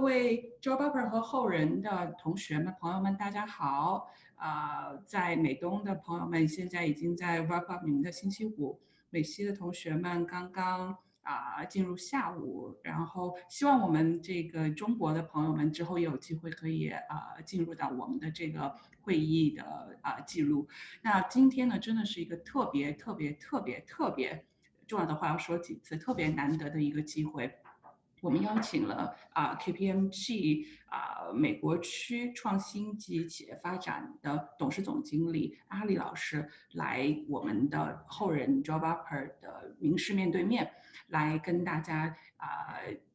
位 Job Upper 和后人的同学们、朋友们，大家好！在美东的朋友们现在已经在 wrap up 你们的星期五，美西的同学们刚刚进入下午，然后希望我们这个中国的朋友们之后也有机会可以进入到我们的这个会议的记录。那今天呢，真的是一个特别重要的话要说几次，特别难得的一个机会。我们邀请了KPMG美国区创新及企业发展的董事总经理阿里老师来我们的后人 Job Upper 的名师面对面，来跟大家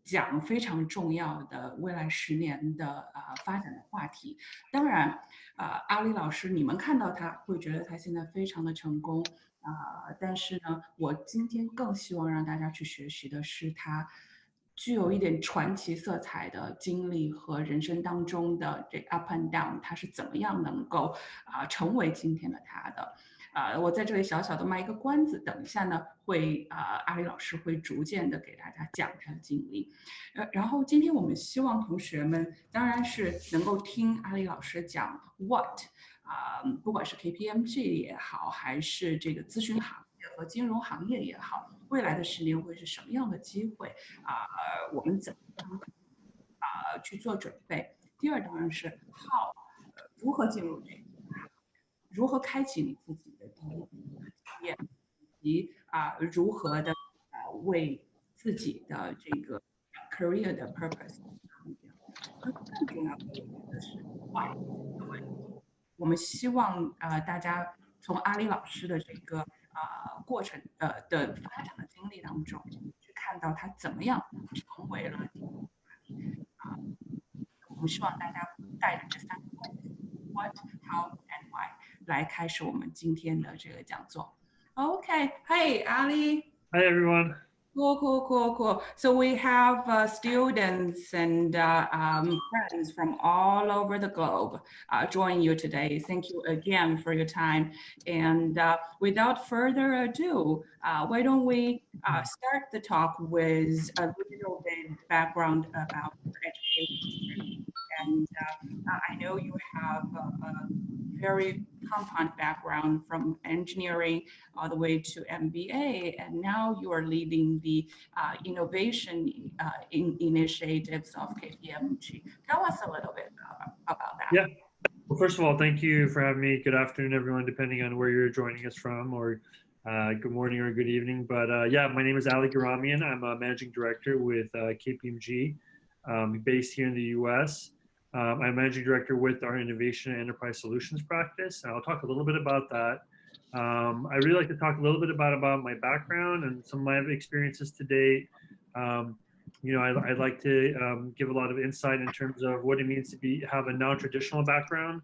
讲非常重要的未来10年的发展的话题。当然阿里老师你们看到他会觉得他现在非常的成功但是呢，我今天更希望让大家去学习的是他具有一点传奇色彩的经历和人生当中的这 up and down， 他是怎么样能够成为今天的他的。我在这里小小的卖一个关子，等一下呢会阿里老师会逐渐的给大家讲他的经历。然后今天我们希望同学们当然是能够听阿里老师讲 what，不管是 KPMG 也好，还是这个咨询行业和金融行业也好，未来的10年会是什么样的机会我们怎么样去做准备？第二当然是 how，如何进入这个行业，如何开启你自己的第一经验，以及如何的为自己的这个 career 的 purpose 目标。更重要的是 why 的问题。我们希望大家从阿里老师的这个过程的发展的经历当中，去看到他怎么样成为了我们希望大家带着这3个问题 ：What, How, and Why 来开始我们今天的这个讲座。Okay, hey Ali. Hi everyone. Cool. So we have students and friends from all over the globe join you today. Thank you again for your time. And without further ado, why don't we start the talk with a little bit background about your education. And I know you have a very compound background from engineering all the way to MBA, and now you are leading the innovation initiatives of KPMG. Tell us a little bit about that. Yeah. Well, first of all, thank you for having me. Good afternoon, everyone, depending on where you're joining us from, or good morning or good evening. But yeah, my name is Geramian. I'm a managing director with KPMG, based here in the US. I'm managing director with our innovation and enterprise solutions practice, and I'll talk a little bit about that. I really like to talk a little bit about my background and some of my experiences to date. I'd like to give a lot of insight in terms of what it means to have a non-traditional background.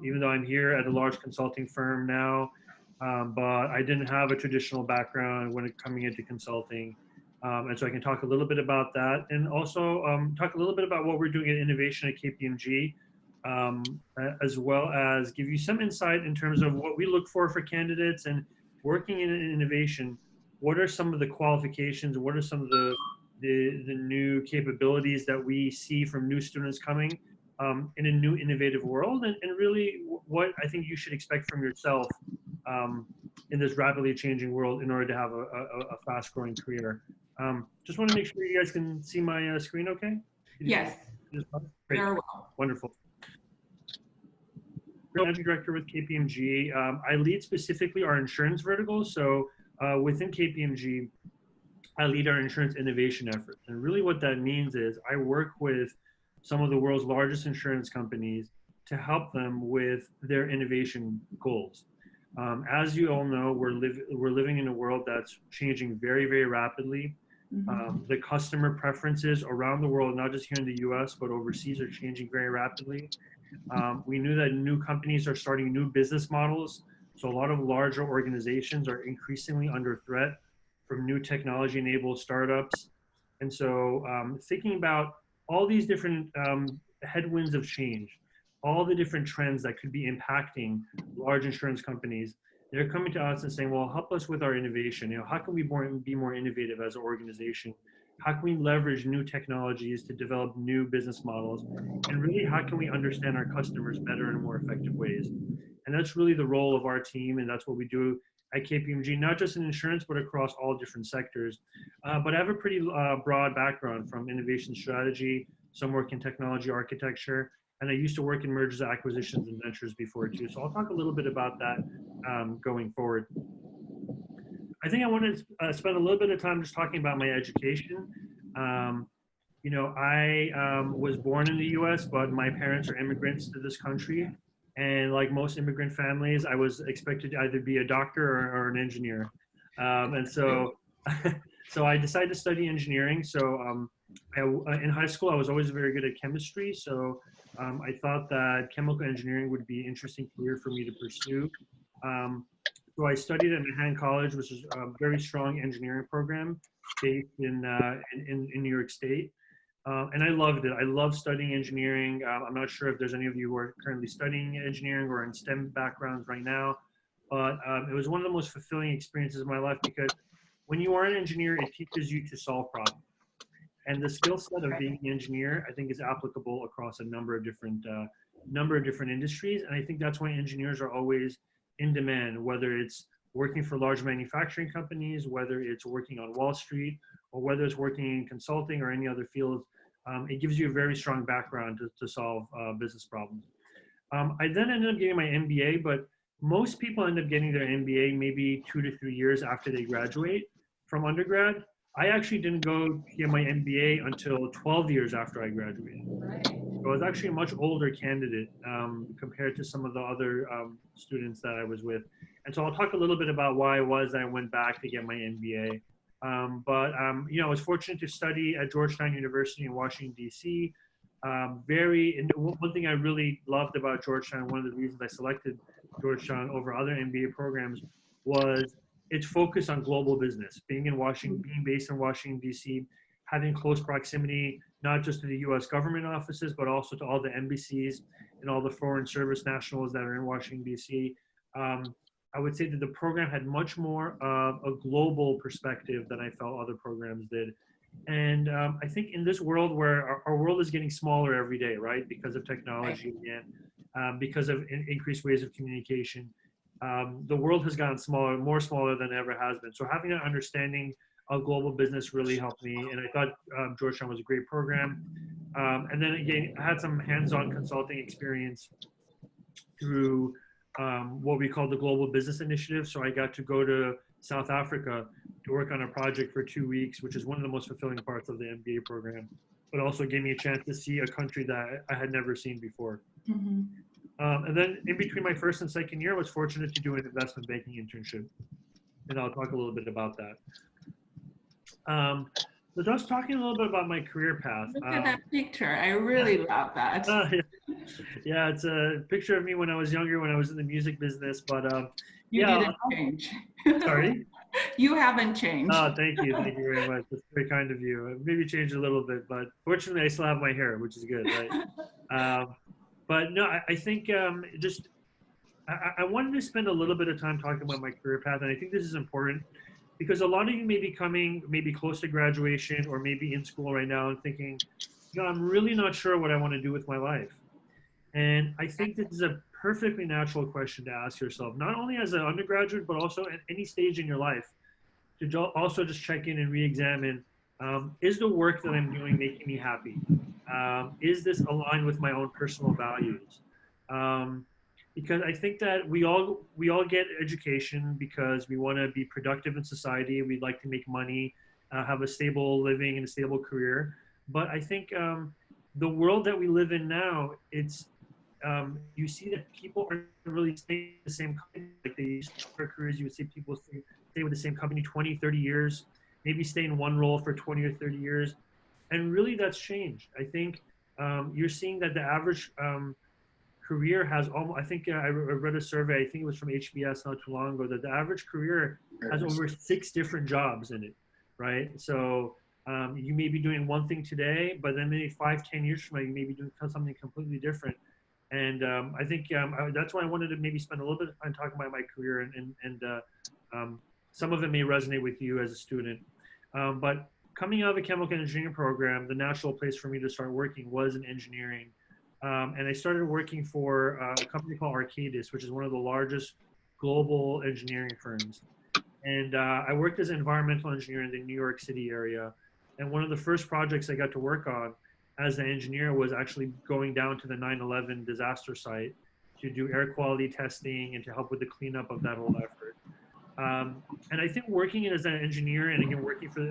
Even though I'm here at a large consulting firm now, but I didn't have a traditional background when coming into consulting. And so I can talk a little bit about that, and also talk a little bit about what we're doing in innovation at KPMG, as well as give you some insight in terms of what we look for candidates and working in innovation. What are some of the qualifications? What are some of the new capabilities that we see from new students coming in a new innovative world, and really what I think you should expect from yourself in this rapidly changing world in order to have a fast-growing career. Just want to make sure you guys can see my screen okay? Yes. Great. Very well. Wonderful. Managing director with KPMG. I lead specifically our insurance vertical. So within KPMG, I lead our insurance innovation efforts. And really what that means is I work with some of the world's largest insurance companies to help them with their innovation goals. As you all know, we're living in a world that's changing very, very rapidly. The customer preferences around the world, not just here in the US, but overseas, are changing very rapidly. We knew that new companies are starting new business models. So a lot of larger organizations are increasingly under threat from new technology-enabled startups. And so thinking about all these different headwinds of change, all the different trends that could be impacting large insurance companies, they're coming to us and saying, well, help us with our innovation. How can we be more innovative as an organization? how can we leverage new technologies to develop new business models, and really how can we understand our customers better in more effective ways. And that's really the role of our team, and that's what we do at KPMG, not just in insurance, but across all different sectors. But I have a pretty broad background, from innovation strategy, some work in technology architecture, and I used to work in mergers, acquisitions, and ventures before too. So I'll talk a little bit about that going forward. I think I want to spend a little bit of time just talking about my education. You know, I was born in the U.S., but my parents are immigrants to this country. And like most immigrant families, I was expected to either be a doctor or an engineer. And so, so I decided to study engineering. So in high school, I was always very good at chemistry. So I thought that chemical engineering would be an interesting career for me to pursue. So I studied at Manhattan College, which is a very strong engineering program based in New York State. And I loved it. I love studying engineering. I'm not sure if there's any of you who are currently studying engineering or in STEM backgrounds right now, but it was one of the most fulfilling experiences of my life, because when you are an engineer, it teaches you to solve problems. And the skill set of being an engineer, I think, is applicable across a number of different industries. And I think that's why engineers are always in demand, whether it's working for large manufacturing companies, whether it's working on Wall Street, or whether it's working in consulting or any other field. It gives you a very strong background to solve business problems. I then ended up getting my MBA, but most people end up getting their MBA maybe 2 to 3 years after they graduate from undergrad. I actually didn't go get my MBA until 12 years after I graduated. So I was actually a much older candidate compared to some of the other students that I was with. And so I'll talk a little bit about why it was that I went back to get my MBA. You know, I was fortunate to study at Georgetown University in Washington, D.C. And one thing I really loved about Georgetown, one of the reasons I selected Georgetown over other MBA programs, was its focus on global business. Being based in Washington, D.C., having close proximity, not just to the U.S. government offices, but also to all the embassies and all the foreign service nationals that are in Washington, D.C. I would say that the program had much more of a global perspective than I felt other programs did. And I think in this world where our world is getting smaller every day, right, because of technology and because of increased ways of communication, the world has gotten more smaller than it ever has been. So having an understanding of global business really helped me. And I thought Georgetown was a great program. And then again, I had some hands-on consulting experience through what we call the Global Business Initiative. So I got to go to South Africa to work on a project for 2 weeks, which is one of the most fulfilling parts of the MBA program, but also gave me a chance to see a country that I had never seen before. Mm-hmm. And then in between my first and second year, I was fortunate to do an investment banking internship. And I'll talk a little bit about that. So just talking a little bit about my career path. Look at that picture. I really love that. Yeah, it's a picture of me when I was younger, when I was in the music business. But you didn't change. Sorry? You haven't changed. Oh, thank you. Thank you very much. That's very kind of you. Maybe changed a little bit, but fortunately I still have my hair, which is good, right? But no, I think I wanted to spend a little bit of time talking about my career path. And I think this is important because a lot of you may be coming, maybe close to graduation or maybe in school right now and thinking, you know, I'm really not sure what I want to do with my life. And I think this is a perfectly natural question to ask yourself, not only as an undergraduate, but also at any stage in your life, to also just check in and re-examine, is the work that I'm doing making me happy? Is this aligned with my own personal values? Because I think that we all get education because we want to be productive in society. We'd like to make money, have a stable living and a stable career. But I think the world that we live in now, it's you see that people aren't really staying in the same company like they used to in their careers. You would see people stay with the same company 20, 30 years, maybe stay in one role for 20 or 30 years. And really that's changed. I think you're seeing that the average career has almost, I think I read a survey, I think it was from HBS not too long ago, that the average career has over 6 different jobs in it, right? So you may be doing one thing today, but then maybe 5, 10 years from now, you may be doing something completely different. And I think that's why I wanted to maybe spend a little bit of time talking about my career, and some of it may resonate with you as a student. But coming out of a chemical engineering program, the natural place for me to start working was in engineering. And I started working for a company called Arcadis, which is one of the largest global engineering firms. And I worked as an environmental engineer in the New York City area. And one of the first projects I got to work on as an engineer was actually going down to the 9/11 disaster site to do air quality testing and to help with the cleanup of that whole effort. And I think working as an engineer and again working for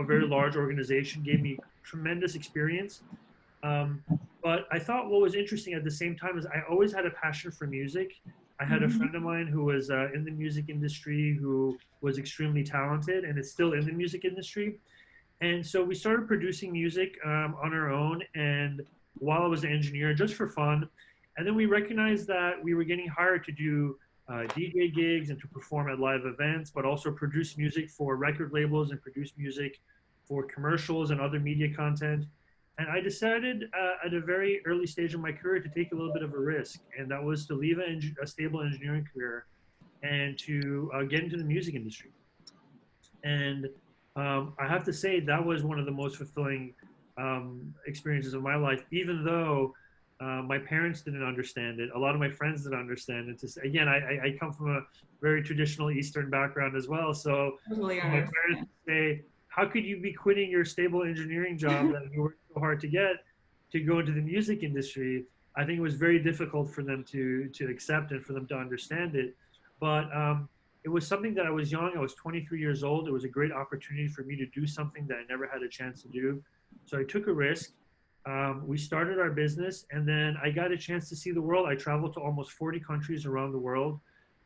a very large organization gave me tremendous experience. But I thought what was interesting at the same time is I always had a passion for music. I had a friend of mine who was in the music industry who was extremely talented and is still in the music industry. And so we started producing music on our own and while I was an engineer just for fun. And then we recognized that we were getting hired to do DJ gigs and to perform at live events, but also produce music for record labels and produce music for commercials and other media content. And I decided at a very early stage of my career to take a little bit of a risk, and that was to leave a stable engineering career and to get into the music industry. And I have to say that was one of the most fulfilling experiences of my life, even though my parents didn't understand it. A lot of my friends didn't understand it. Again, I come from a very traditional Eastern background as well. So Totally my parents say, how could you be quitting your stable engineering job that you worked so hard to get to go into the music industry? I think it was very difficult for them to accept and for them to understand it. But it was something that I was young. I was 23 years old. It was a great opportunity for me to do something that I never had a chance to do. So I took a risk. We started our business, and then I got a chance to see the world. I traveled to almost 40 countries around the world,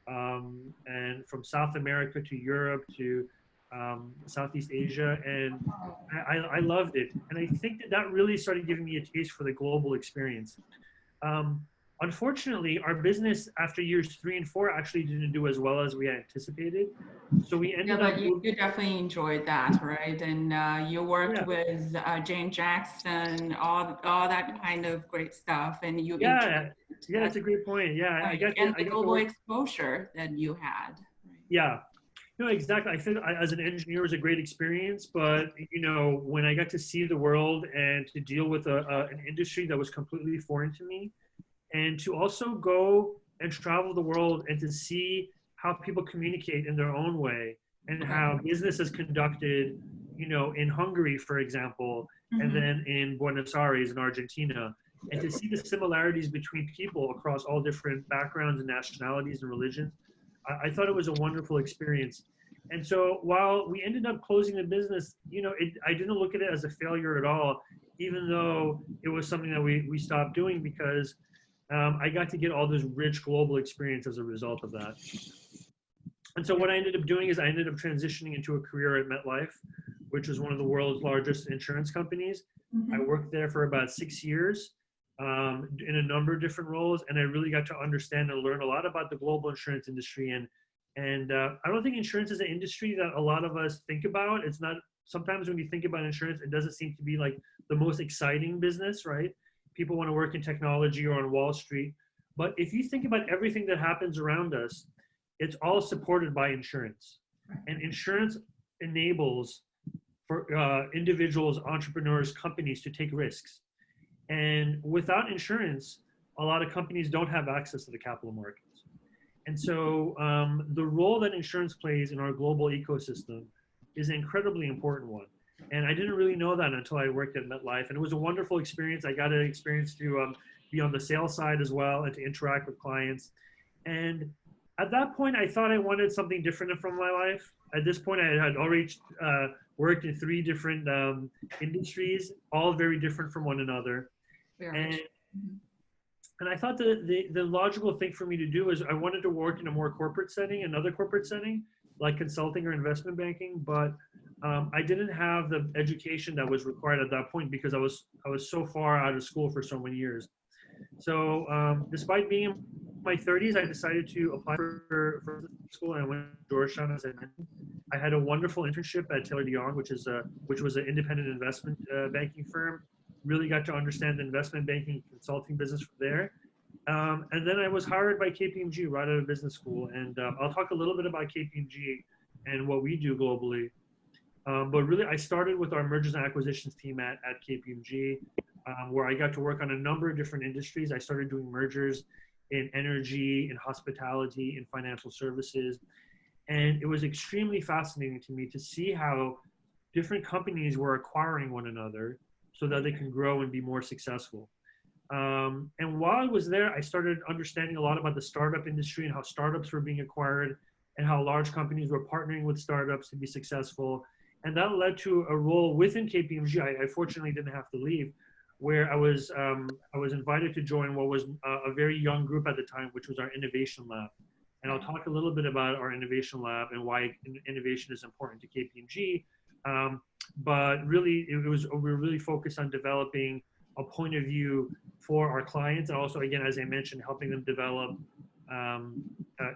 and from South America to Europe to Southeast Asia, and I loved it. And I think that really started giving me a taste for the global experience. Unfortunately, our business after years 3 and 4 actually didn't do as well as we anticipated. So we ended up. You definitely enjoyed that, right? And you worked with Jane Jackson, all that kind of great stuff, and you yeah, that's a great point. Yeah, I got the global exposure that you had. Right? Yeah. No, exactly. I think as an engineer it was a great experience, but you know, when I got to see the world and to deal with an industry that was completely foreign to me, and to also go and travel the world and to see how people communicate in their own way and how business is conducted, you know, in Hungary, for example, and then in Buenos Aires in Argentina, and to see the similarities between people across all different backgrounds and nationalities and religions. I thought it was a wonderful experience. And so while we ended up closing the business, you know, I didn't look at it as a failure at all, even though it was something that we stopped doing because I got to get all this rich global experience as a result of that. And so what I ended up doing is I ended up transitioning into a career at MetLife, which is one of the world's largest insurance companies. I worked there for about 6 years in a number of different roles, and I really got to understand and learn a lot about the global insurance industry. And I don't think insurance is an industry that a lot of us think about. It's not. Sometimes when you think about insurance, it doesn't seem to be like the most exciting business, right? People want to work in technology or on Wall Street. But if you think about everything that happens around us, it's all supported by insurance. And insurance enables for individuals, entrepreneurs, companies to take risks. And without insurance, a lot of companies don't have access to the capital markets. And so the role that insurance plays in our global ecosystem is an incredibly important one. And I didn't really know that until I worked at MetLife. And it was a wonderful experience. I got an experience to be on the sales side as well and to interact with clients. And at that point, I thought I wanted something different from my life. At this point, I had already worked in 3 different industries, all very different from one another. And I thought the logical thing for me to do is I wanted to work in a more corporate setting, another corporate setting, like consulting or investment banking, but I didn't have the education that was required at that point because I was so far out of school for so many years. So despite being in my 30s, I decided to apply for school, and I went to Georgetown as I mentioned. I had a wonderful internship at Taylor DeYoung, which was an independent investment banking firm. Really got to understand the investment banking consulting business from there. And then I was hired by KPMG right out of business school. And I'll talk a little bit about KPMG and what we do globally. But really, I started with our mergers and acquisitions team at KPMG, where I got to work on a number of different industries. I started doing mergers in energy, in hospitality, in financial services. And it was extremely fascinating to me to see how different companies were acquiring one another so that they can grow and be more successful. And while I was there, I started understanding a lot about the startup industry and how startups were being acquired and how large companies were partnering with startups to be successful. And that led to a role within KPMG. I fortunately didn't have to leave, where I was invited to join what was a very young group at the time, which was our innovation lab. And I'll talk a little bit about our innovation lab and why innovation is important to KPMG. But really, we were really focused on developing a point of view for our clients, and also, again, as I mentioned, helping them develop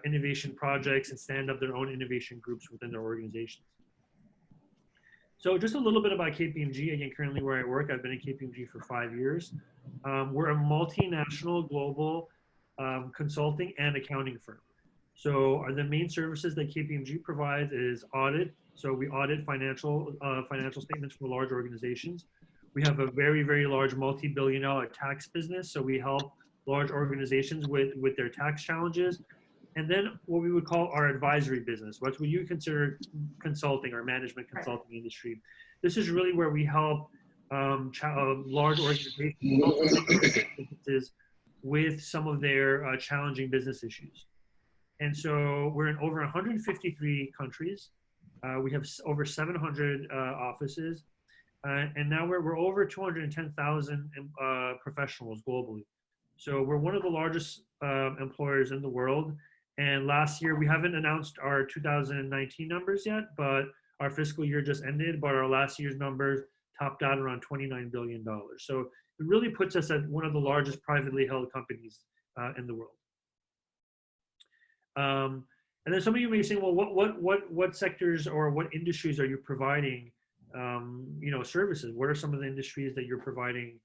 innovation projects and stand up their own innovation groups within their organizations. So just a little bit about KPMG. Again, currently where I work, I've been at KPMG for 5 years. We're a multinational global consulting and accounting firm. So the main services that KPMG provides is audit. So we audit financial statements for large organizations. We have a very, very large multi-billion-dollar tax business. So we help large organizations with their tax challenges. And then what we would call our advisory business, what you consider consulting or management consulting industry. This is really where we help large organizations with some of their challenging business issues. And so we're in over 153 countries. We have over 700 offices. And now we're over 210,000 professionals globally. So we're one of the largest employers in the world. And last year, we haven't announced our 2019 numbers yet, but our fiscal year just ended, but our last year's numbers topped out around $29 billion. So it really puts us at one of the largest privately held companies in the world. And then some of you may be saying, well, what sectors or what industries are you providing services? What are some of the industries that you're providing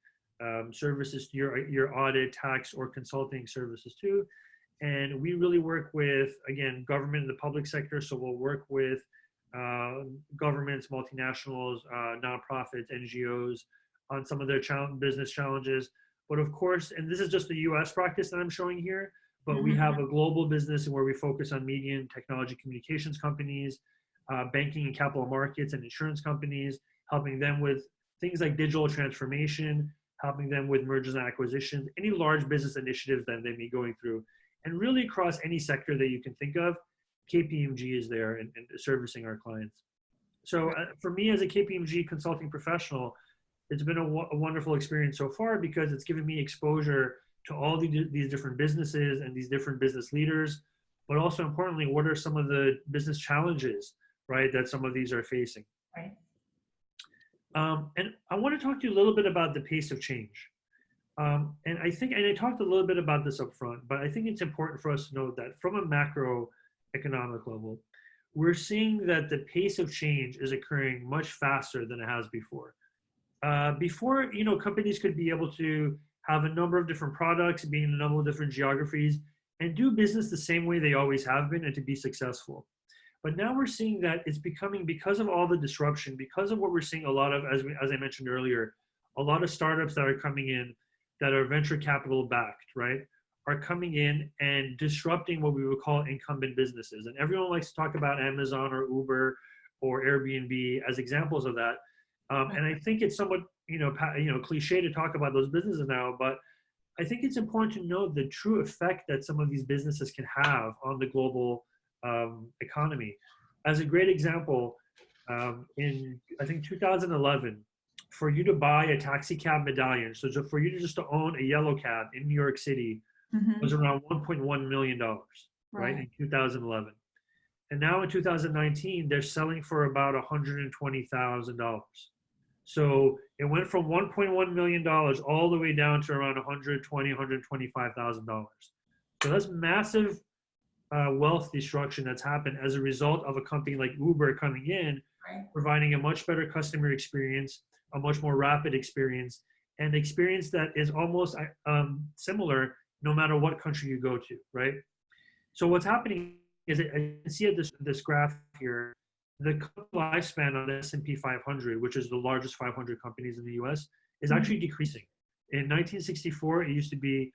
services to your audit, tax, or consulting services to? And we really work with, again, government and the public sector. So we'll work with governments, multinationals, nonprofits, NGOs on some of their business challenges. But of course, and this is just the US practice that I'm showing here, but we have a global business where we focus on media and technology communications companies, banking and capital markets and insurance companies, helping them with things like digital transformation, helping them with mergers and acquisitions, any large business initiatives that they may be going through. And really across any sector that you can think of, KPMG is there and servicing our clients. So for me as a KPMG consulting professional, it's been a wonderful experience so far because it's given me exposure to all these different businesses and these different business leaders, but also importantly, what are some of the business challenges, right, that some of these are facing. Right. And I want to talk to you a little bit about the pace of change. And I talked a little bit about this up front, but I think it's important for us to know that from a macroeconomic level, we're seeing that the pace of change is occurring much faster than it has before. Before, companies could be able to have a number of different products, be in a number of different geographies, and do business the same way they always have been and to be successful. But now we're seeing that it's becoming, because of all the disruption, because of what we're seeing a lot of, as I mentioned earlier, a lot of startups that are coming in that are venture capital backed, right, are coming in and disrupting what we would call incumbent businesses. And everyone likes to talk about Amazon or Uber or Airbnb as examples of that. And I think it's somewhat, cliche to talk about those businesses now, but I think it's important to know the true effect that some of these businesses can have on the global economy. As a great example, in I think 2011, for you to buy a taxi cab medallion, so for you to just to own a yellow cab in New York City, was around $1.1 million, right, in 2011. And now in 2019, they're selling for about $120,000. So it went from $1.1 million all the way down to around $120,000, $125,000. So that's massive wealth destruction that's happened as a result of a company like Uber coming in, providing a much better customer experience, a much more rapid experience, and experience that is almost similar no matter what country you go to, right? So what's happening is, I can see this graph here, the lifespan on the S&P 500, which is the largest 500 companies in the US, is Mhm. actually decreasing. In 1964, it used to be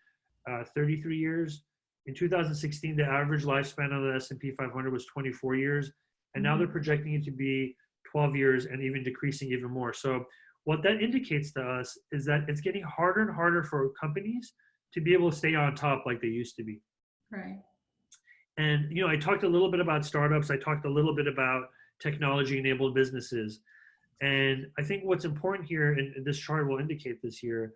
33 years. In 2016, the average lifespan on the S&P 500 was 24 years. And now they're projecting it to be 12 years and even decreasing even more. So what that indicates to us is that it's getting harder and harder for companies to be able to stay on top like they used to be. Right. And, you know, I talked a little bit about startups. I talked a little bit about technology-enabled businesses. And I think what's important here, and this chart will indicate this here,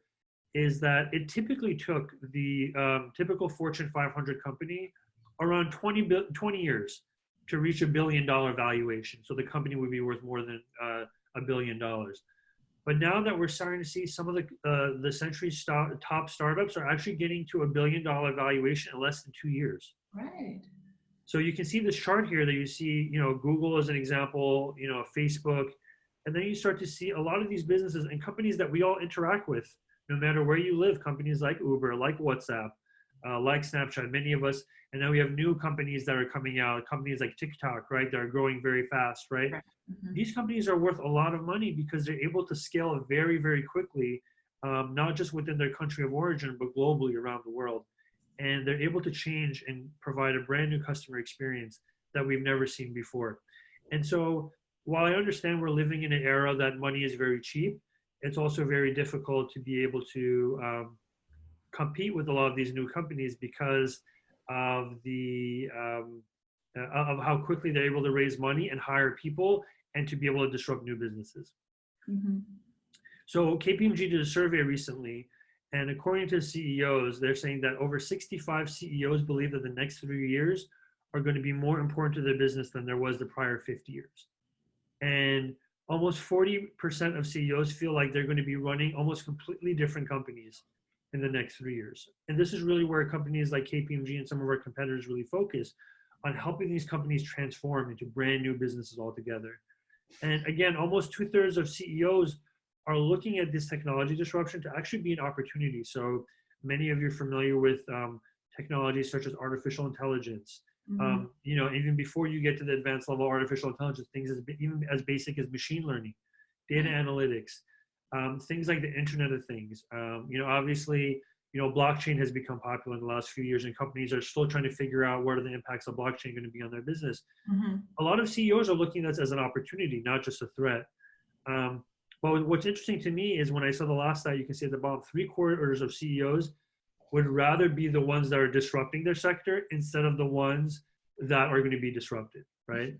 is that it typically took the typical Fortune 500 company around 20 years to reach $1 billion valuation. So the company would be worth more than $1 billion. But now that we're starting to see some of the century's top startups are actually getting to $1 billion valuation in less than 2 years. Right. So you can see this chart here that you see, you know, Google as an example, you know, Facebook, and then you start to see a lot of these businesses and companies that we all interact with, no matter where you live, companies like Uber, like WhatsApp, like Snapchat, many of us, and now we have new companies that are coming out, companies like TikTok, right, that are growing very fast, right? Right. Mm-hmm. These companies are worth a lot of money because they're able to scale very, very quickly, not just within their country of origin, but globally around the world. And they're able to change and provide a brand new customer experience that we've never seen before. And so while I understand we're living in an era that money is very cheap, it's also very difficult to be able to compete with a lot of these new companies because of the of how quickly they're able to raise money and hire people and to be able to disrupt new businesses. Mm-hmm. So KPMG did a survey recently, and according to CEOs, they're saying that over 65 CEOs believe that the next 3 years are going to be more important to their business than there was the prior 50 years. And almost 40% of CEOs feel like they're going to be running almost completely different companies in the next 3 years. And this is really where companies like KPMG and some of our competitors really focus on helping these companies transform into brand new businesses altogether. And again, almost 2/3 of CEOs are looking at this technology disruption to actually be an opportunity. So many of you are familiar with technologies such as artificial intelligence. Mm-hmm. You know, even before you get to the advanced level of artificial intelligence, things even as basic as machine learning, data analytics, things like the Internet of Things. You know, obviously, you know, blockchain has become popular in the last few years, and companies are still trying to figure out what are the impacts of blockchain going to be on their business. Mm-hmm. A lot of CEOs are looking at this as an opportunity, not just a threat. But what's interesting to me is when I saw the last slide, you can see at the bottom, 3/4 of CEOs would rather be the ones that are disrupting their sector instead of the ones that are going to be disrupted, right?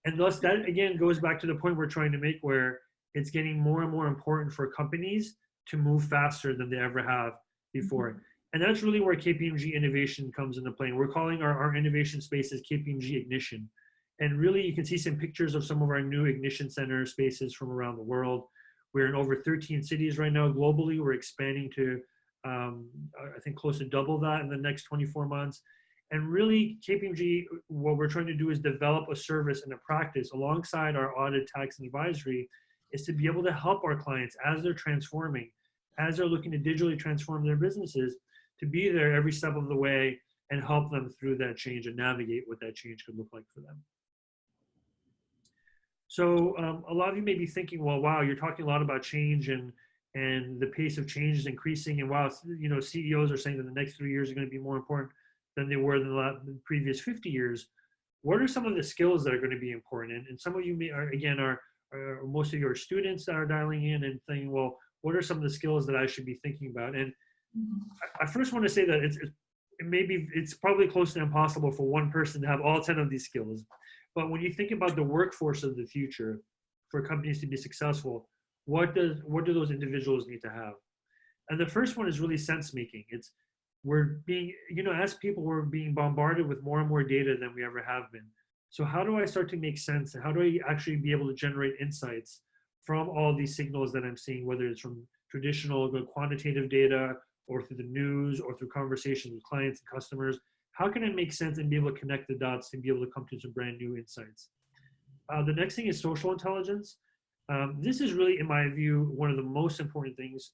And thus that again goes back to the point we're trying to make, where it's getting more and more important for companies to move faster than they ever have before. Mm-hmm. And that's really where KPMG innovation comes into play. And we're calling our innovation spaces KPMG Ignition. And really, you can see some pictures of some of our new Ignition Center spaces from around the world. We're in over 13 cities right now globally. We're expanding to, I think, close to double that in the next 24 months. And really, KPMG, what we're trying to do is develop a service and a practice alongside our audit, tax, and advisory, is to be able to help our clients as they're transforming, as they're looking to digitally transform their businesses, to be there every step of the way and help them through that change and navigate what that change could look like for them. So a lot of you may be thinking, well, wow, you're talking a lot about change and the pace of change is increasing. And wow, you know, CEOs are saying that the next 3 years are going to be more important than they were in the previous 50 years. What are some of the skills that are going to be important? And some of you may, are most of your students that are dialing in and thinking, well, what are some of the skills that I should be thinking about? And I first want to say that it's probably close to impossible for one person to have all 10 of these skills. But when you think about the workforce of the future for companies to be successful, what do those individuals need to have? And the first one is really sense making. We're being, you know, as people, we're being bombarded with more and more data than we ever have been. So how do I start to make sense? And how do I actually be able to generate insights from all these signals that I'm seeing, whether it's from traditional quantitative data or through the news or through conversations with clients and customers? How can I make sense and be able to connect the dots and be able to come to some brand new insights? The next thing is social intelligence. This is really, in my view, one of the most important things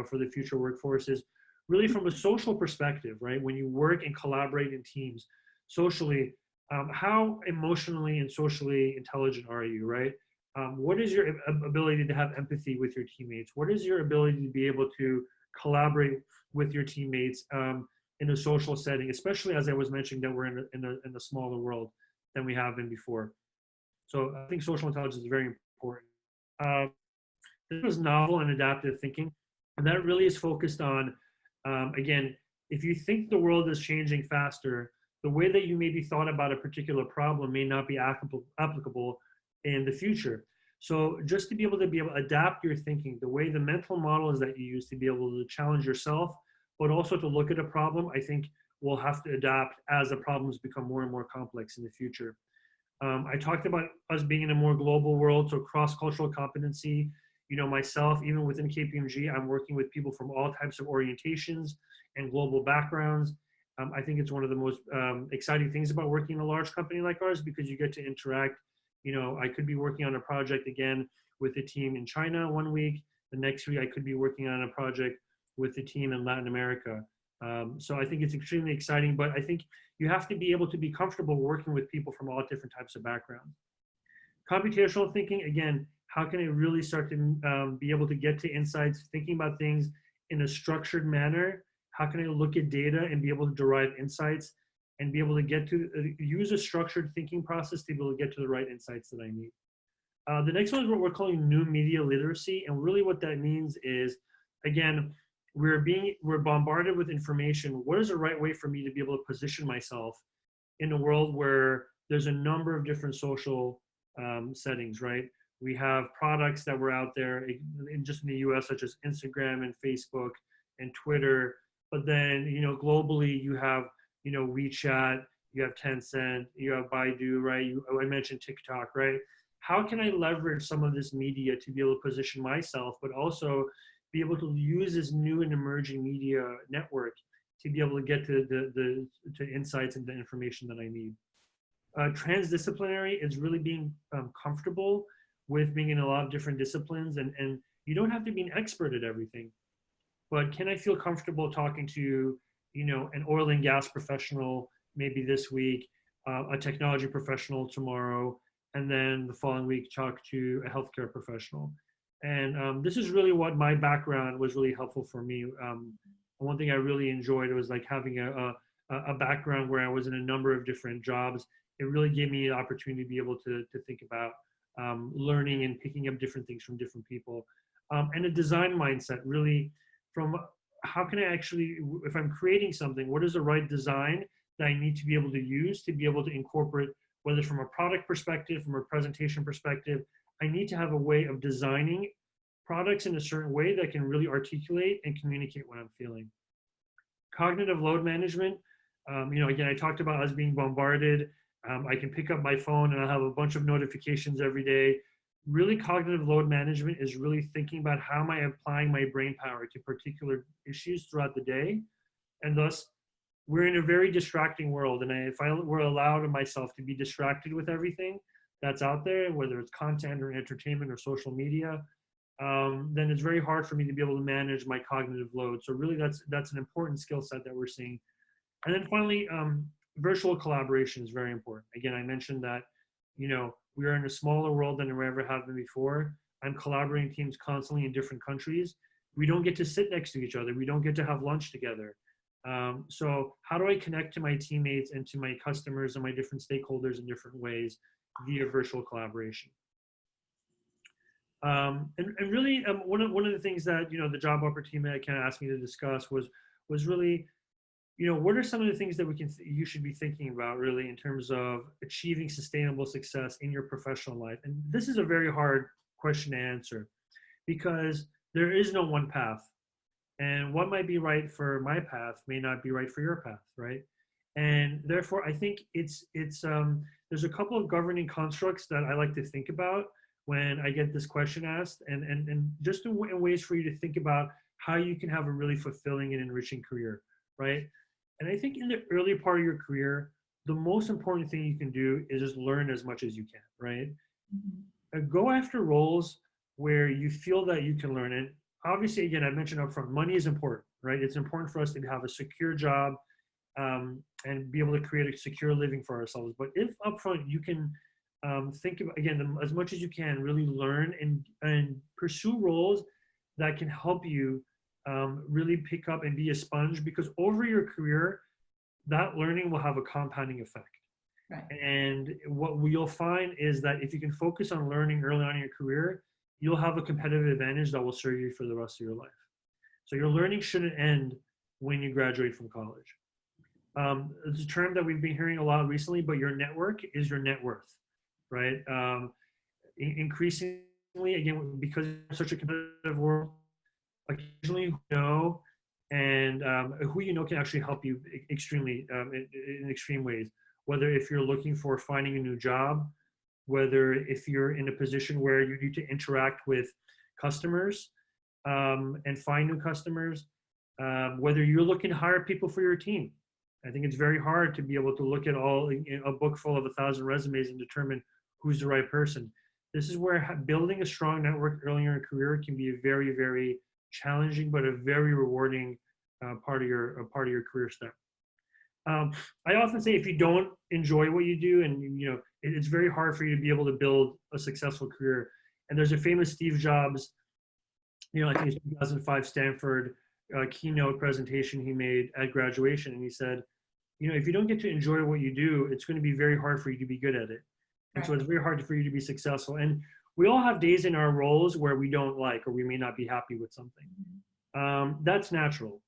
for the future workforce is really from a social perspective, right? When you work and collaborate in teams socially, how emotionally and socially intelligent are you, right? What is your ability to have empathy with your teammates? What is your ability to be able to collaborate with your teammates in a social setting, especially as I was mentioning that we're in a smaller world than we have been before. So I think social intelligence is very important. This was novel and adaptive thinking, and that really is focused on, again, if you think the world is changing faster, the way that you maybe thought about a particular problem may not be applicable in the future. So just to be able to adapt your thinking, the way the mental models that you use to be able to challenge yourself, but also to look at a problem, I think we'll have to adapt as the problems become more and more complex in the future. I talked about us being in a more global world, so cross-cultural competency. You know, myself, even within KPMG, I'm working with people from all types of orientations and global backgrounds. I think it's one of the most exciting things about working in a large company like ours, because you get to interact. You know, I could be working on a project again with a team in China one week. The next week, I could be working on a project with the team in Latin America. So I think it's extremely exciting, but I think you have to be able to be comfortable working with people from all different types of backgrounds. Computational thinking, again, how can I really start to be able to get to insights, thinking about things in a structured manner? How can I look at data and be able to derive insights and be able to get to use a structured thinking process to be able to get to the right insights that I need? The next one is what we're calling new media literacy. And really what that means is, again, we're bombarded with information. What is the right way for me to be able to position myself in a world where there's a number of different social settings, right? We have products that were out there just in the US, such as Instagram and Facebook and Twitter. But then, you know, globally, you have, you know, WeChat, you have Tencent, you have Baidu, right? I mentioned TikTok, right? How can I leverage some of this media to be able to position myself, but also be able to use this new and emerging media network to be able to get to the insights and the information that I need? Transdisciplinary is really being comfortable with being in a lot of different disciplines, and you don't have to be an expert at everything, but can I feel comfortable talking to, you know, an oil and gas professional maybe this week, a technology professional tomorrow, and then the following week talk to a healthcare professional? And this is really what my background was really helpful for me. One thing I really enjoyed was like having a background where I was in a number of different jobs. It really gave me the opportunity to be able to think about learning and picking up different things from different people. And a design mindset, really, from how can I actually, if I'm creating something, what is the right design that I need to be able to use to be able to incorporate, whether from a product perspective, from a presentation perspective. I need to have a way of designing products in a certain way that can really articulate and communicate what I'm feeling. Cognitive load management, you know, again, I talked about us being bombarded. I can pick up my phone and I'll have a bunch of notifications every day. Really, cognitive load management is really thinking about how am I applying my brain power to particular issues throughout the day. And thus, we're in a very distracting world. And if I were allowed myself to be distracted with everything that's out there, whether it's content or entertainment or social media, then it's very hard for me to be able to manage my cognitive load. So really, that's an important skill set that we're seeing. And then finally, virtual collaboration is very important. Again, I mentioned that, you know, we are in a smaller world than we ever have been before. I'm collaborating teams constantly in different countries. We don't get to sit next to each other. We don't get to have lunch together. So how do I connect to my teammates and to my customers and my different stakeholders in different ways via virtual collaboration? And really, one of the things that, you know, the job opportunity that kind of asked me to discuss was really, you know, what are some of the things that you should be thinking about really in terms of achieving sustainable success in your professional life? And this is a very hard question to answer because there is no one path. And what might be right for my path may not be right for your path, right? And therefore, I think there's a couple of governing constructs that I like to think about when I get this question asked, and just in ways for you to think about how you can have a really fulfilling and enriching career, right? And I think in the early part of your career, the most important thing you can do is just learn as much as you can, right? Mm-hmm. Go after roles where you feel that you can learn. And obviously, again, I mentioned up front, money is important, right? It's important for us to have a secure job, and be able to create a secure living for ourselves. But if upfront you can think about, again, as much as you can, really learn and pursue roles that can help you really pick up and be a sponge, because over your career, that learning will have a compounding effect. Right. And what you'll find is that if you can focus on learning early on in your career, you'll have a competitive advantage that will serve you for the rest of your life. So your learning shouldn't end when you graduate from college. It's a term that we've been hearing a lot recently, but your network is your net worth, right? Increasingly, again, because it's such a competitive world, occasionally and who you know can actually help you extremely in extreme ways. Whether if you're looking for finding a new job, whether if you're in a position where you need to interact with customers and find new customers, whether you're looking to hire people for your team. I think it's very hard to be able to look at a book full of 1,000 resumes and determine who's the right person. This is where building a strong network early in your career can be a very, very challenging, but a very rewarding part of your career step. I often say if you don't enjoy what you do, and it's very hard for you to be able to build a successful career. And there's a famous Steve Jobs, I think it's 2005 Stanford keynote presentation he made at graduation, and he said, if you don't get to enjoy what you do, it's going to be very hard for you to be good at it. And so it's very hard for you to be successful. And we all have days in our roles where we don't like, or we may not be happy with something. That's natural.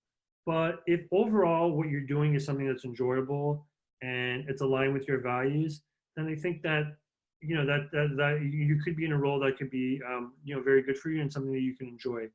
But if overall what you're doing is something that's enjoyable and it's aligned with your values, then I think that that you could be in a role that could be very good for you and something that you can enjoy.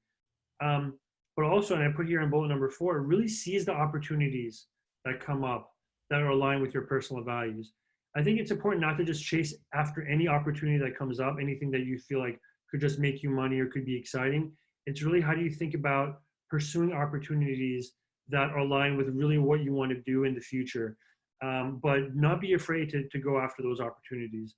But also, and I put here in bullet number 4, really seize the opportunities that come up that are aligned with your personal values. I think it's important not to just chase after any opportunity that comes up, anything that you feel like could just make you money or could be exciting. It's really, how do you think about pursuing opportunities that are aligned with really what you want to do in the future, but not be afraid to go after those opportunities.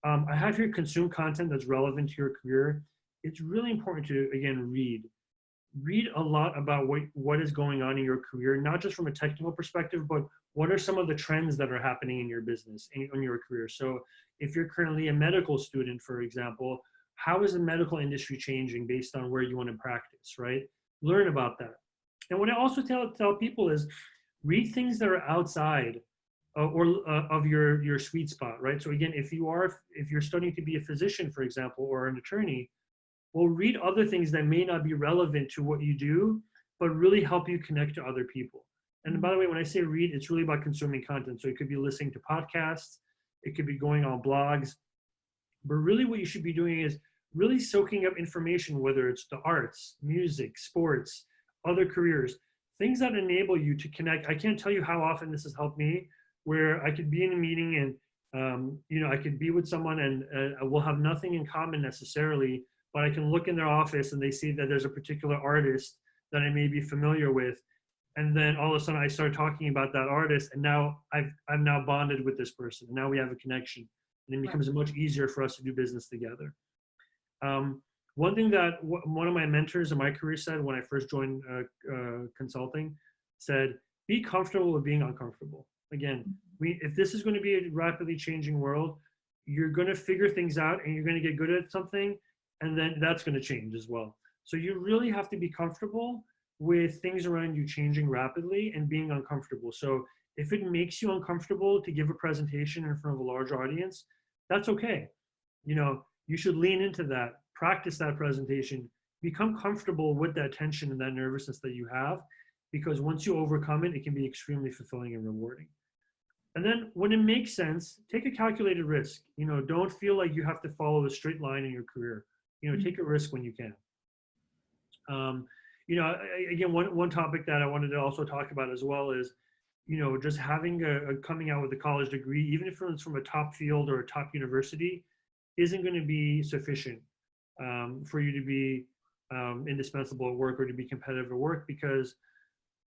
I have here consume content that's relevant to your career. It's really important to, again, read a lot about what is going on in your career, not just from a technical perspective, but what are some of the trends that are happening in your business, in your career. So if you're currently a medical student, for example, how is the medical industry changing based on where you want to practice, right? Learn about that. And what I also tell people is read things that are outside of your sweet spot, right? So again, if you're studying to be a physician, for example, or an attorney, well, read other things that may not be relevant to what you do, but really help you connect to other people. And by the way, when I say read, it's really about consuming content. So it could be listening to podcasts, it could be going on blogs, but really what you should be doing is really soaking up information, whether it's the arts, music, sports, other careers, things that enable you to connect. I can't tell you how often this has helped me, where I could be in a meeting and I could be with someone and we'll have nothing in common necessarily, but I can look in their office and they see that there's a particular artist that I may be familiar with. And then all of a sudden I start talking about that artist, and now I'm now bonded with this person. And now we have a connection, and it becomes much easier for us to do business together. One thing that one of my mentors in my career said when I first joined consulting said, be comfortable with being uncomfortable. Again, if this is going to be a rapidly changing world, you're going to figure things out and you're going to get good at something, and then that's going to change as well. So you really have to be comfortable with things around you changing rapidly and being uncomfortable. So if it makes you uncomfortable to give a presentation in front of a large audience, that's okay. You should lean into that, practice that presentation, become comfortable with that tension and that nervousness that you have, because once you overcome it, it can be extremely fulfilling and rewarding. And then when it makes sense, take a calculated risk. Don't feel like you have to follow a straight line in your career. Take a risk when you can. Again, one topic that I wanted to also talk about as well is, just having coming out with a college degree, even if it's from a top field or a top university, isn't going to be sufficient for you to be indispensable at work or to be competitive at work, because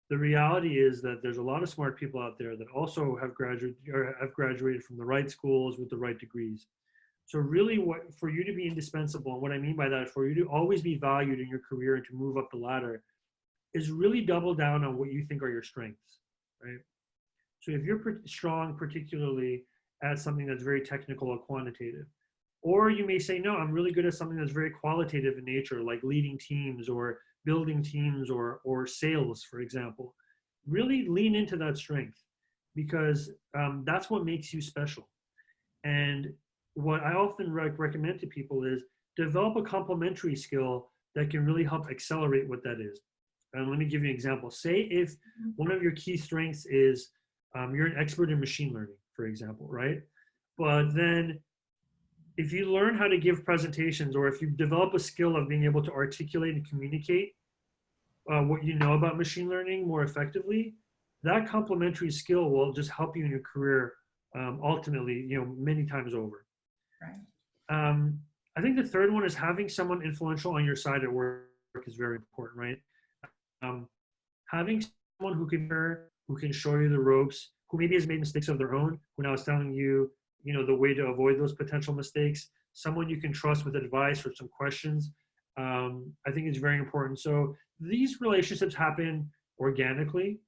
the reality is that there's a lot of smart people out there that also have graduated from the right schools with the right degrees. So really, for you to be indispensable, and what I mean by that, for you to always be valued in your career and to move up the ladder, is really double down on what you think are your strengths, right? So if you're strong, particularly at something that's very technical or quantitative, or you may say, no, I'm really good at something that's very qualitative in nature, like leading teams or building teams or sales, for example. Really lean into that strength, because that's what makes you special. And what I often recommend to people is develop a complementary skill that can really help accelerate what that is. And let me give you an example. Say if one of your key strengths is you're an expert in machine learning, for example, right? But then if you learn how to give presentations, or if you develop a skill of being able to articulate and communicate what you know about machine learning more effectively, that complementary skill will just help you in your career ultimately, many times over. Right. I think the third one is having someone influential on your side at work is very important, right? Having someone who can show you the ropes, who maybe has made mistakes of their own, who now is telling you, the way to avoid those potential mistakes, someone you can trust with advice or some questions, I think it's very important. So these relationships happen organically.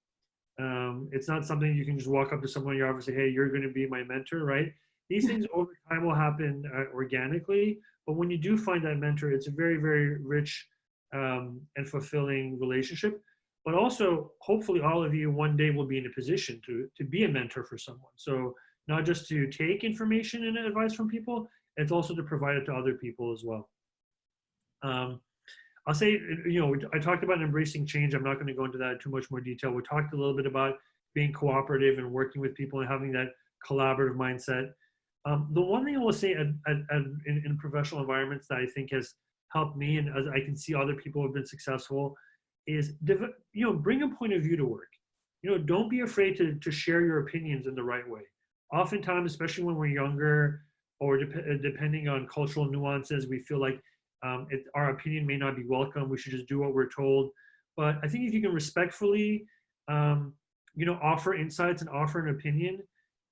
It's not something you can just walk up to someone in your office and say, hey, you're going to be my mentor, right? These things over time will happen organically, but when you do find that mentor, it's a very, very rich and fulfilling relationship. But also, hopefully all of you one day will be in a position to be a mentor for someone. So not just to take information and advice from people, it's also to provide it to other people as well. I'll say, I talked about embracing change. I'm not going to go into that in too much more detail. We talked a little bit about being cooperative and working with people and having that collaborative mindset. The one thing I will say in professional environments that I think has helped me, and as I can see other people who have been successful, is bring a point of view to work. Don't be afraid to share your opinions in the right way. Oftentimes, especially when we're younger, or depending on cultural nuances, we feel like our opinion may not be welcome. We should just do what we're told. But I think if you can respectfully, offer insights and offer an opinion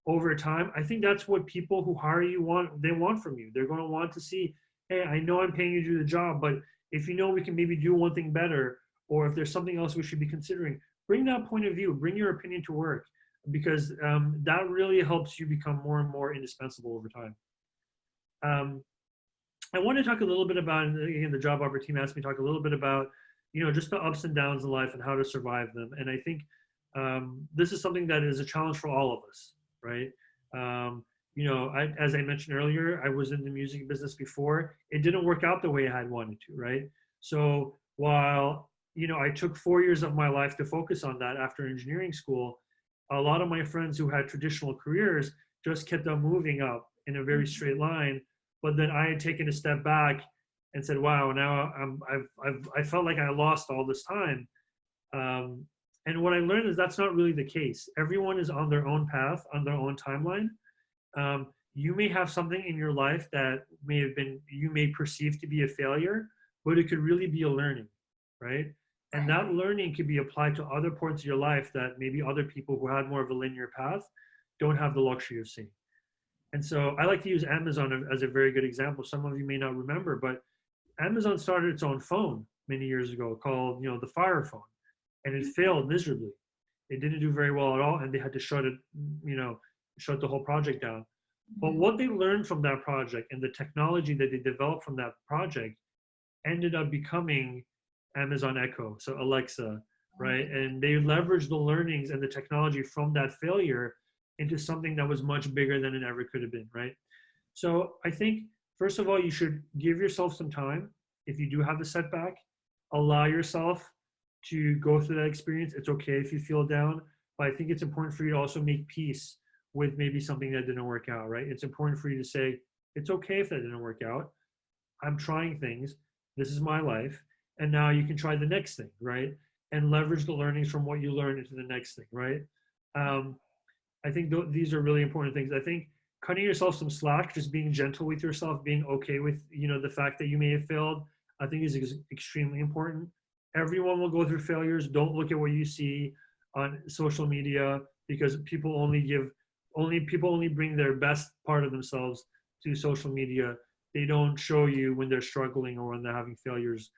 over time, I think that's what people who hire you want from you. They're going to want to see, hey, I know I'm paying you to do the job, but if we can maybe do one thing better, or if there's something else we should be considering, bring that point of view, bring your opinion to work, because that really helps you become more and more indispensable over time. I want to talk a little bit about, again, the job opportunity team asked me to talk a little bit about, just the ups and downs in life and how to survive them. And I think this is something that is a challenge for all of us, right? As I mentioned earlier, I was in the music business before. It didn't work out the way I had wanted to, right? So while, I took 4 years of my life to focus on that after engineering school, a lot of my friends who had traditional careers just kept on moving up in a very straight line. But then I had taken a step back and said, wow, now I felt like I lost all this time. And what I learned is that's not really the case. Everyone is on their own path, on their own timeline. You may have something in your life that you may perceive to be a failure, but it could really be a learning, right? And that learning could be applied to other parts of your life that maybe other people who had more of a linear path don't have the luxury of seeing. And so I like to use Amazon as a very good example. Some of you may not remember, but Amazon started its own phone many years ago called, the Fire Phone, and it failed miserably. It didn't do very well at all, and they had to shut the whole project down. But what they learned from that project and the technology that they developed from that project ended up becoming Amazon Echo, so Alexa, right? And they leveraged the learnings and the technology from that failure into something that was much bigger than it ever could have been, right? So I think, first of all, you should give yourself some time. If you do have a setback, allow yourself to go through that experience. It's okay if you feel down, but I think it's important for you to also make peace with maybe something that didn't work out, right? It's important for you to say, it's okay if that didn't work out. I'm trying things. This is my life. And now you can try the next thing, right? And leverage the learnings from what you learned into the next thing, right? I think these are really important things. I think cutting yourself some slack, just being gentle with yourself, being okay with, the fact that you may have failed, I think is extremely important. Everyone will go through failures. Don't look at what you see on social media, because people only bring their best part of themselves to social media. They don't show you when they're struggling or when they're having failures.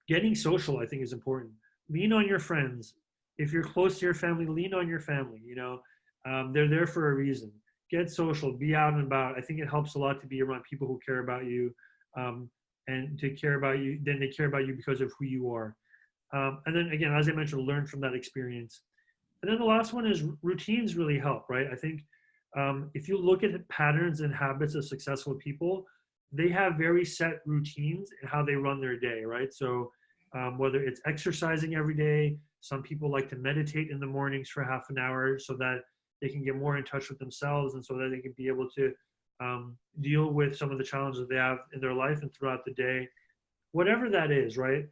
Getting social, I think, is important. Lean on your friends. If you're close to your family, lean on your family. They're there for a reason. Get social, be out and about. I think it helps a lot to be around people who care about you, and to care about you. Then they care about you because of who you are. And then again, as I mentioned, learn from that experience. And then the last one is routines really help, right? I think if you look at patterns and habits of successful people, they have very set routines in how they run their day, right? So whether it's exercising every day, some people like to meditate in the mornings for half an hour so that they can get more in touch with themselves and so that they can be able to deal with some of the challenges they have in their life and throughout the day. Whatever that is, right?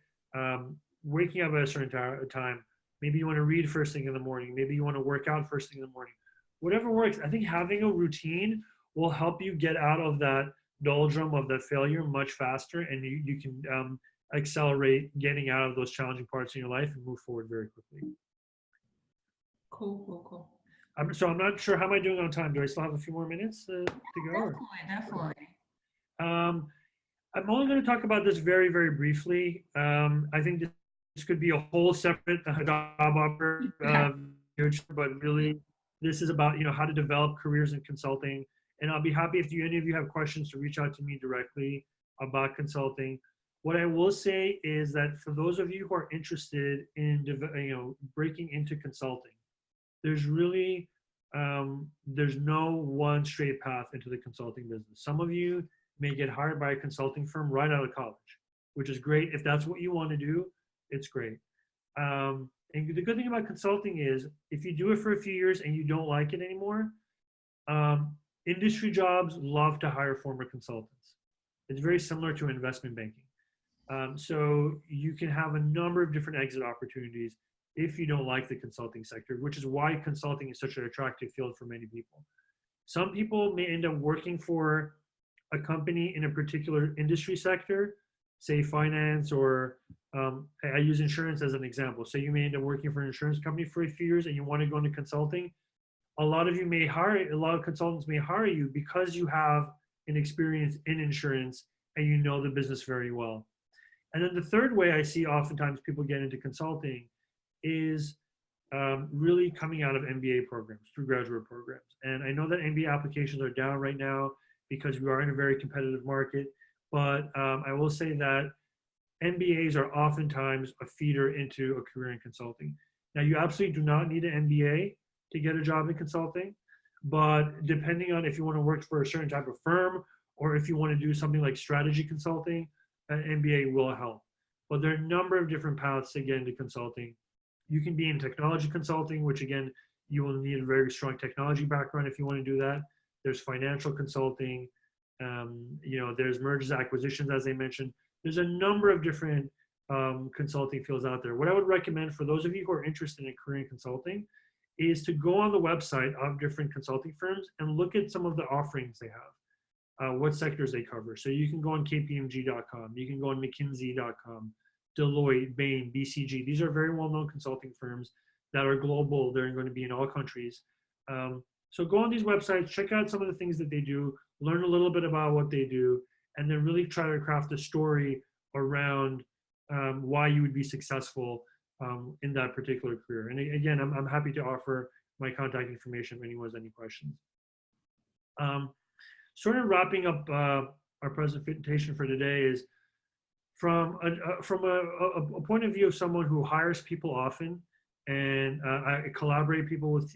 Waking up at a certain time. Maybe you want to read first thing in the morning. Maybe you want to work out first thing in the morning. Whatever works. I think having a routine will help you get out of that doldrum of that failure much faster, and you can accelerate getting out of those challenging parts in your life and move forward very quickly. Cool. So I'm not sure, how am I doing on time? Do I still have a few more minutes to go? Definitely. I'm only going to talk about this very, very briefly. I think this could be a whole separate job offer, but really this is about how to develop careers in consulting. And I'll be happy if any of you have questions to reach out to me directly about consulting. What I will say is that for those of you who are interested in breaking into consulting, there's really there's no one straight path into the consulting business. Some of you may get hired by a consulting firm right out of college, which is great. If that's what you want to do, it's great. And the good thing about consulting is if you do it for a few years and you don't like it anymore, industry jobs love to hire former consultants. It's very similar to investment banking. So you can have a number of different exit opportunities if you don't like the consulting sector, which is why consulting is such an attractive field for many people. Some people may end up working for a company in a particular industry sector, say finance, or I use insurance as an example. So you may end up working for an insurance company for a few years and you want to go into consulting. A lot of consultants may hire you because you have an experience in insurance and you know the business very well. And then the third way I see oftentimes people get into consulting is really coming out of MBA programs, through graduate programs. And I know that MBA applications are down right now because we are in a very competitive market, but I will say that MBAs are oftentimes a feeder into a career in consulting. Now, you absolutely do not need an MBA to get a job in consulting, but depending on if you want to work for a certain type of firm or if you want to do something like strategy consulting, an MBA will help. But there are a number of different paths to get into consulting. You can be in technology consulting, which again, you will need a very strong technology background if you want to do that. There's financial consulting, there's mergers, acquisitions, as I mentioned. There's a number of different consulting fields out there. What I would recommend for those of you who are interested in career in consulting is to go on the website of different consulting firms and look at some of the offerings they have, what sectors they cover. So you can go on KPMG.com, you can go on McKinsey.com, Deloitte, Bain, BCG. These are very well-known consulting firms that are global. They're going to be in all countries. So go on these websites, check out some of the things that they do, learn a little bit about what they do, and then really try to craft a story around why you would be successful in that particular career. And again, I'm happy to offer my contact information if anyone has any questions. Sort of wrapping up our presentation for today is from a point of view of someone who hires people often and I collaborate people with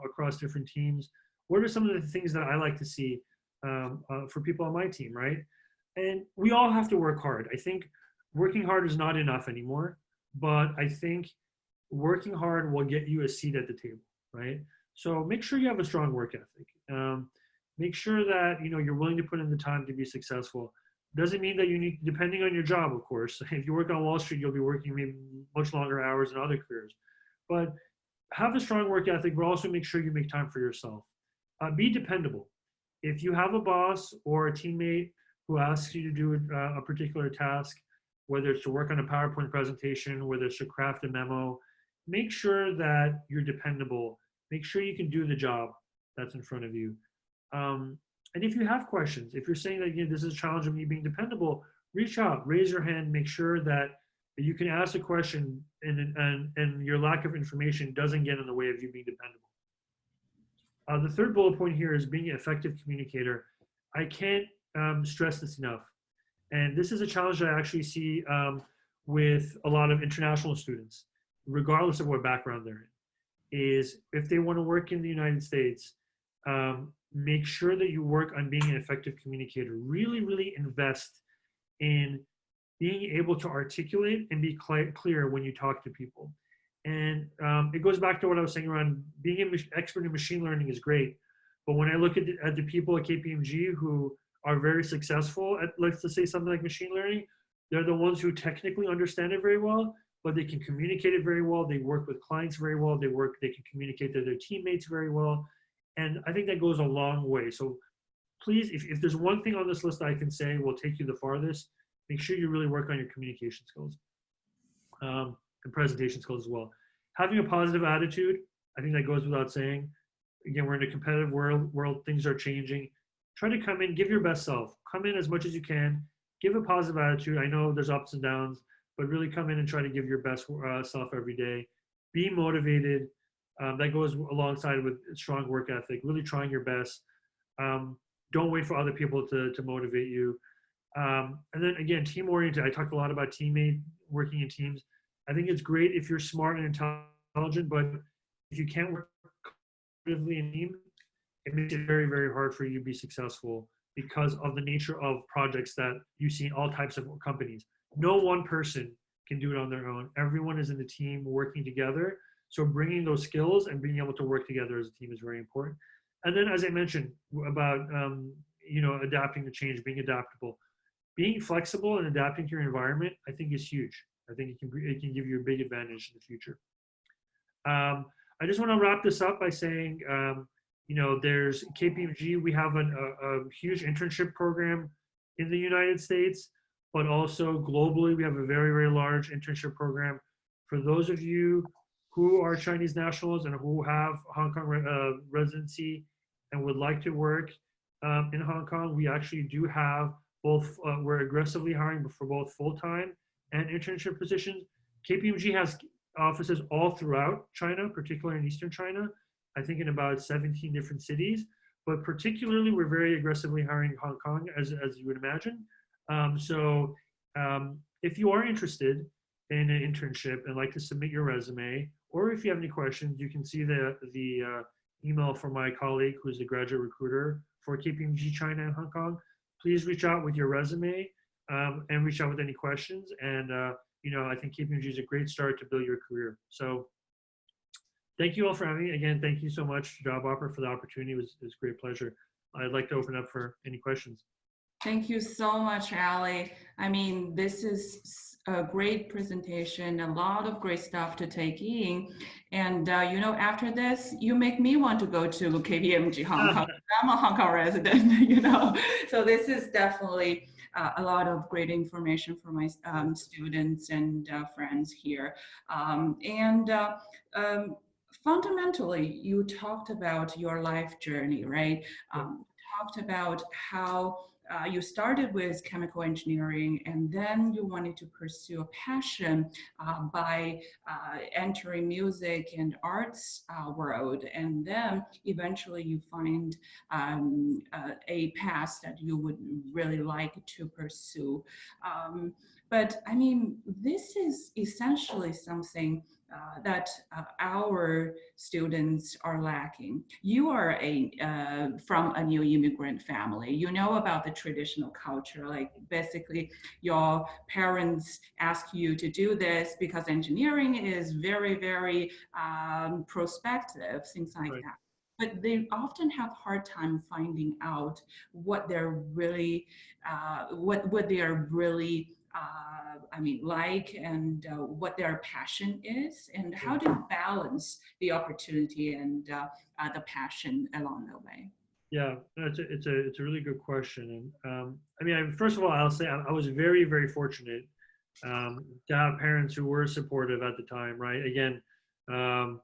across different teams. What are some of the things that I like to see for people on my team, right? And we all have to work hard. I think working hard is not enough anymore, but I think working hard will get you a seat at the table, right? So make sure you have a strong work ethic. Make sure that you're willing to put in the time to be successful. Doesn't mean that you need, depending on your job, of course. If you work on Wall Street, you'll be working maybe much longer hours than other careers. But have a strong work ethic, but also make sure you make time for yourself. Be dependable. If you have a boss or a teammate who asks you to do a particular task, whether it's to work on a PowerPoint presentation, whether it's to craft a memo, make sure that you're dependable. Make sure you can do the job that's in front of you. And if you have questions, if you're saying that this is a challenge of me being dependable, reach out, raise your hand, make sure that you can ask a question, and your lack of information doesn't get in the way of you being dependable. The third bullet point here is being an effective communicator. I can't stress this enough. And this is a challenge that I actually see with a lot of international students, regardless of what background they're in, is if they want to work in the United States, make sure that you work on being an effective communicator. Really, really invest in being able to articulate and be clear when you talk to people. And it goes back to what I was saying around being an expert in machine learning is great. But when I look at the people at KPMG who are very successful at, let's just say something like machine learning, they're the ones who technically understand it very well, but they can communicate it very well. They work with clients very well. They can communicate to their teammates very well. And I think that goes a long way. So please, if there's one thing on this list I can say will take you the farthest, make sure you really work on your communication skills and presentation skills as well. Having a positive attitude, I think that goes without saying. Again, we're in a competitive world, things are changing. Try to come in, give your best self. Come in as much as you can. Give a positive attitude. I know there's ups and downs, but really come in and try to give your best self every day. Be motivated. That goes alongside with strong work ethic, really trying your best. Don't wait for other people to motivate you. And then again, team oriented. I talked a lot about working in teams. I think it's great if you're smart and intelligent, but if you can't work collaboratively in a team, it makes it very, very hard for you to be successful because of the nature of projects that you see in all types of companies. No one person can do it on their own. Everyone is in the team working together. So bringing those skills and being able to work together as a team is very important. And then, as I mentioned about adapting to change, being adaptable, being flexible and adapting to your environment, I think is huge. I think it can give you a big advantage in the future. I just want to wrap this up by saying, there's KPMG. We have a huge internship program in the United States, but also globally, we have a very, very large internship program. For those of you who are Chinese nationals and who have Hong Kong residency and would like to work in Hong Kong, we actually do have both, we're aggressively hiring for both full-time and internship positions. KPMG has offices all throughout China, particularly in Eastern China, I think in about 17 different cities, but particularly we're very aggressively hiring in Hong Kong, as you would imagine. So if you are interested in an internship and like to submit your resume, or if you have any questions, you can see the email from my colleague who's the graduate recruiter for KPMG China and Hong Kong. Please reach out with your resume and reach out with any questions. And I think KPMG is a great start to build your career. So thank you all for having me. Again, thank you so much, JobOffer, for the opportunity. It was a great pleasure. I'd like to open up for any questions. Thank you so much, Ali. I mean, this is a great presentation, a lot of great stuff to take in. And, after this, you make me want to go to KPMG Hong Kong. I'm a Hong Kong resident, So this is definitely a lot of great information for my students and friends here. Fundamentally, you talked about your life journey, right? Talked about how you started with chemical engineering and then you wanted to pursue a passion by entering music and arts world, and then eventually you find a path that you would really like to pursue. But I mean, this is essentially something that our students are lacking. You are from a new immigrant family. You know about the traditional culture, like basically your parents ask you to do this because engineering is very, very prospective, things like that. But they often have a hard time finding out what they're really, what they are really like, and what their passion is, and how to balance the opportunity and the passion along the way. Yeah, it's a really good question. And first of all, I'll say I was very, very fortunate to have parents who were supportive at the time, right? Again, to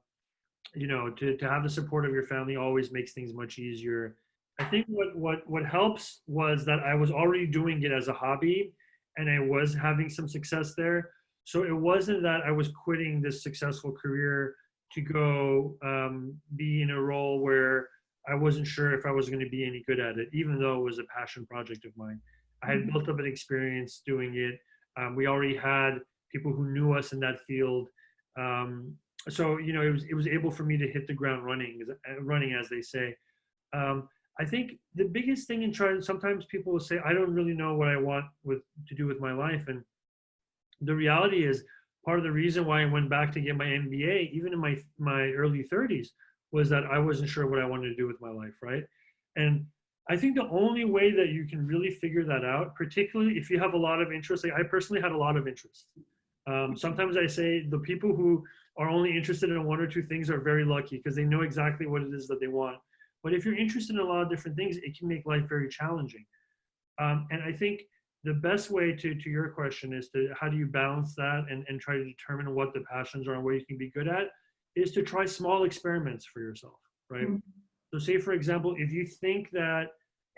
have the support of your family always makes things much easier. I think what helps was that I was already doing it as a hobby, and I was having some success there. So it wasn't that I was quitting this successful career to go be in a role where I wasn't sure if I was going to be any good at it, even though it was a passion project of mine. I had built up an experience doing it. We already had people who knew us in that field. So, you know, it was able for me to hit the ground running, as they say. I think the biggest thing in trying, sometimes people will say, I don't really know what I want to do with my life. And the reality is, part of the reason why I went back to get my MBA, even in my early 30s, was that I wasn't sure what I wanted to do with my life, right? And I think the only way that you can really figure that out, particularly if you have a lot of interest, like I personally had a lot of interest. Sometimes I say the people who are only interested in one or two things are very lucky because they know exactly what it is that they want. But if you're interested in a lot of different things, it can make life very challenging. And I think the best way to your question is to how do you balance that and try to determine what the passions are and what you can be good at, is to try small experiments for yourself, right? So say, for example, if you think that,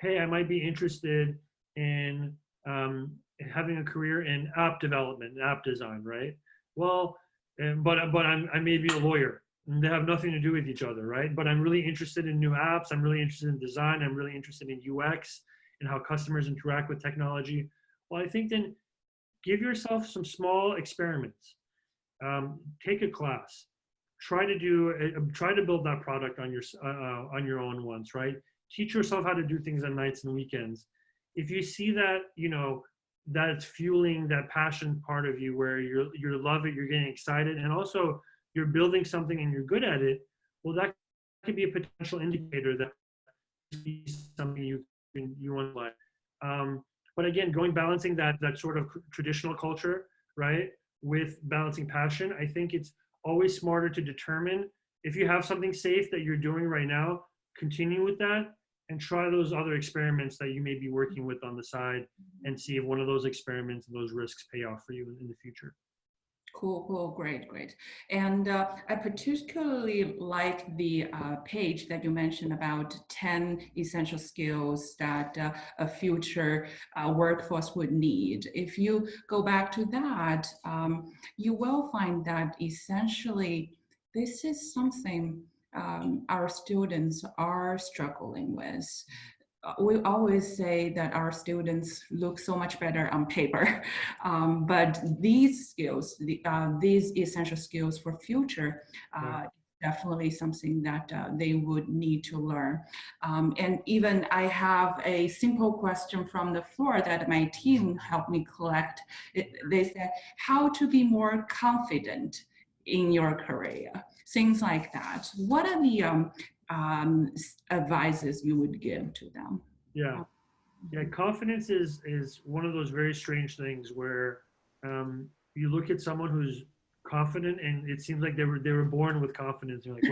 hey, I might be interested in having a career in app development, app design, right? Well, I may be a lawyer, and they have nothing to do with each other, right? But I'm really interested in new apps. I'm really interested in design. I'm really interested in UX and how customers interact with technology. Well, I think then give yourself some small experiments. Take a class. Try to build that product on your own once, right? Teach yourself how to do things on nights and weekends. If you see that, you know, that it's fueling that passion part of you where you love it, you're getting excited, and also you're building something and you're good at it, well, that could be a potential indicator that it's something you want to like. But again, balancing that sort of traditional culture, right, with balancing passion, I think it's always smarter to determine if you have something safe that you're doing right now, continue with that and try those other experiments that you may be working with on the side and see if one of those experiments and those risks pay off for you in the future. Cool, great. And I particularly like the page that you mentioned about 10 essential skills that a future workforce would need. If you go back to that, you will find that essentially this is something our students are struggling with. We always say that our students look so much better on paper, but these skills, these essential skills for future, definitely something that they would need to learn. And even I have a simple question from the floor that my team helped me collect. They said, how to be more confident in your career, things like that. What are the advices you would give to them? Yeah, confidence is one of those very strange things where you look at someone who's confident and it seems like they were born with confidence. You're like,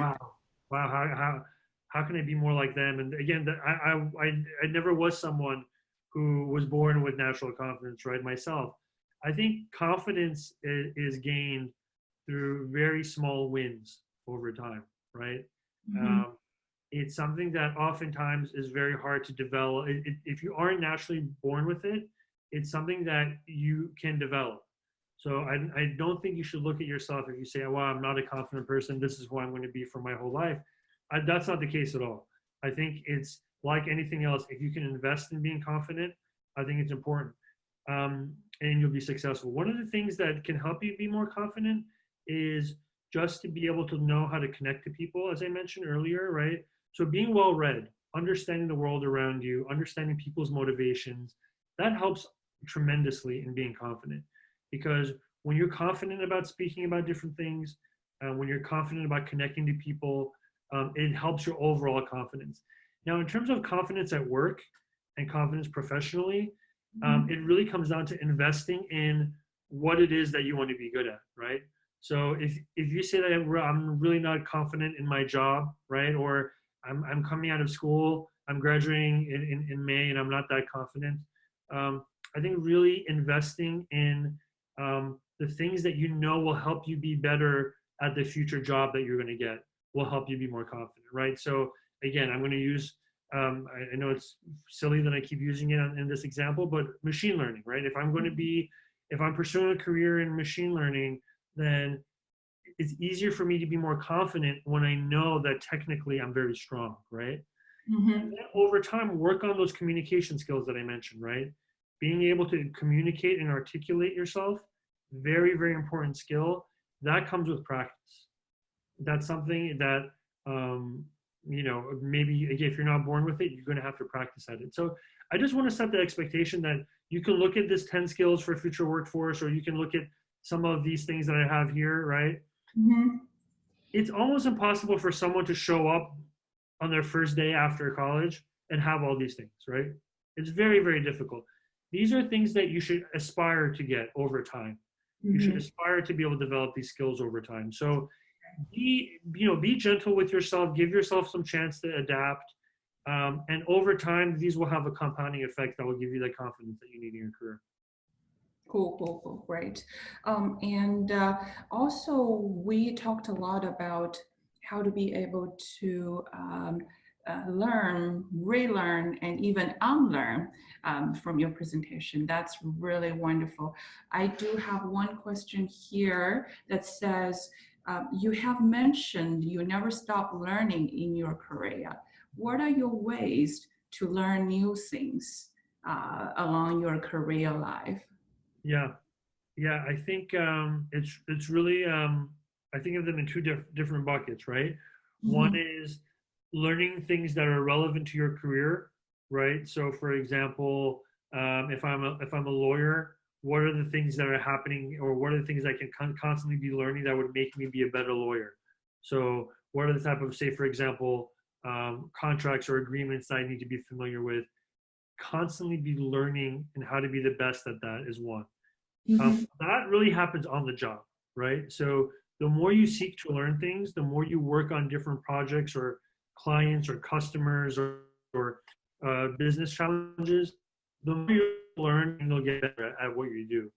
wow, how can I be more like them? And again, I never was someone who was born with natural confidence, right? Myself, I think confidence is gained through very small wins over time, right? It's something that oftentimes is very hard to develop. If you aren't naturally born with it, it's something that you can develop. So I don't think you should look at yourself if you say, well, I'm not a confident person, this is who I'm going to be for my whole life. That's not the case at all. I think it's like anything else. If you can invest in being confident, I think it's important. And you'll be successful. One of the things that can help you be more confident is just to be able to know how to connect to people, as I mentioned earlier, right? So being well-read, understanding the world around you, understanding people's motivations, that helps tremendously in being confident. Because when you're confident about speaking about different things, when you're confident about connecting to people, it helps your overall confidence. Now, in terms of confidence at work and confidence professionally, it really comes down to investing in what it is that you want to be good at, right? So if you say that I'm really not confident in my job, right? Or I'm coming out of school, I'm graduating in May and I'm not that confident. I think really investing in the things that you know will help you be better at the future job that you're going to get will help you be more confident, right? So again, I'm going to use, I know it's silly that I keep using it in this example, but machine learning, right? If I'm going to be if I'm pursuing a career in machine learning, then it's easier for me to be more confident when I know that technically I'm very strong, right? Mm-hmm. And then over time, work on those communication skills that I mentioned, right? Being able to communicate and articulate yourself, very, very important skill. That comes with practice. That's something that, maybe if you're not born with it, you're going to have to practice at it. So I just want to set the expectation that you can look at this 10 skills for future workforce, or you can look at some of these things that I have here, right? Mm-hmm. It's almost impossible for someone to show up on their first day after college and have all these things, right? It's very, very difficult. These are things that you should aspire to get over time. You should aspire to be able to develop these skills over time. So be gentle with yourself, give yourself some chance to adapt. And over time, these will have a compounding effect that will give you the confidence that you need in your career. Cool, great. And also, we talked a lot about how to be able to learn, relearn, and even unlearn from your presentation. That's really wonderful. I do have one question here that says, you have mentioned you never stop learning in your career. What are your ways to learn new things along your career life? Yeah, I think it's really I think of them in two different buckets, right? One is learning things that are relevant to your career, right? So, for example, if I'm a lawyer, what are the things that are happening, or what are the things I can constantly be learning that would make me be a better lawyer? So, what are the type of, say, for example, contracts or agreements that I need to be familiar with? Constantly be learning and how to be the best at that is one. That really happens on the job, right? So the more you seek to learn things, the more you work on different projects or clients or customers or business challenges, the more you learn and you'll get better at what you do.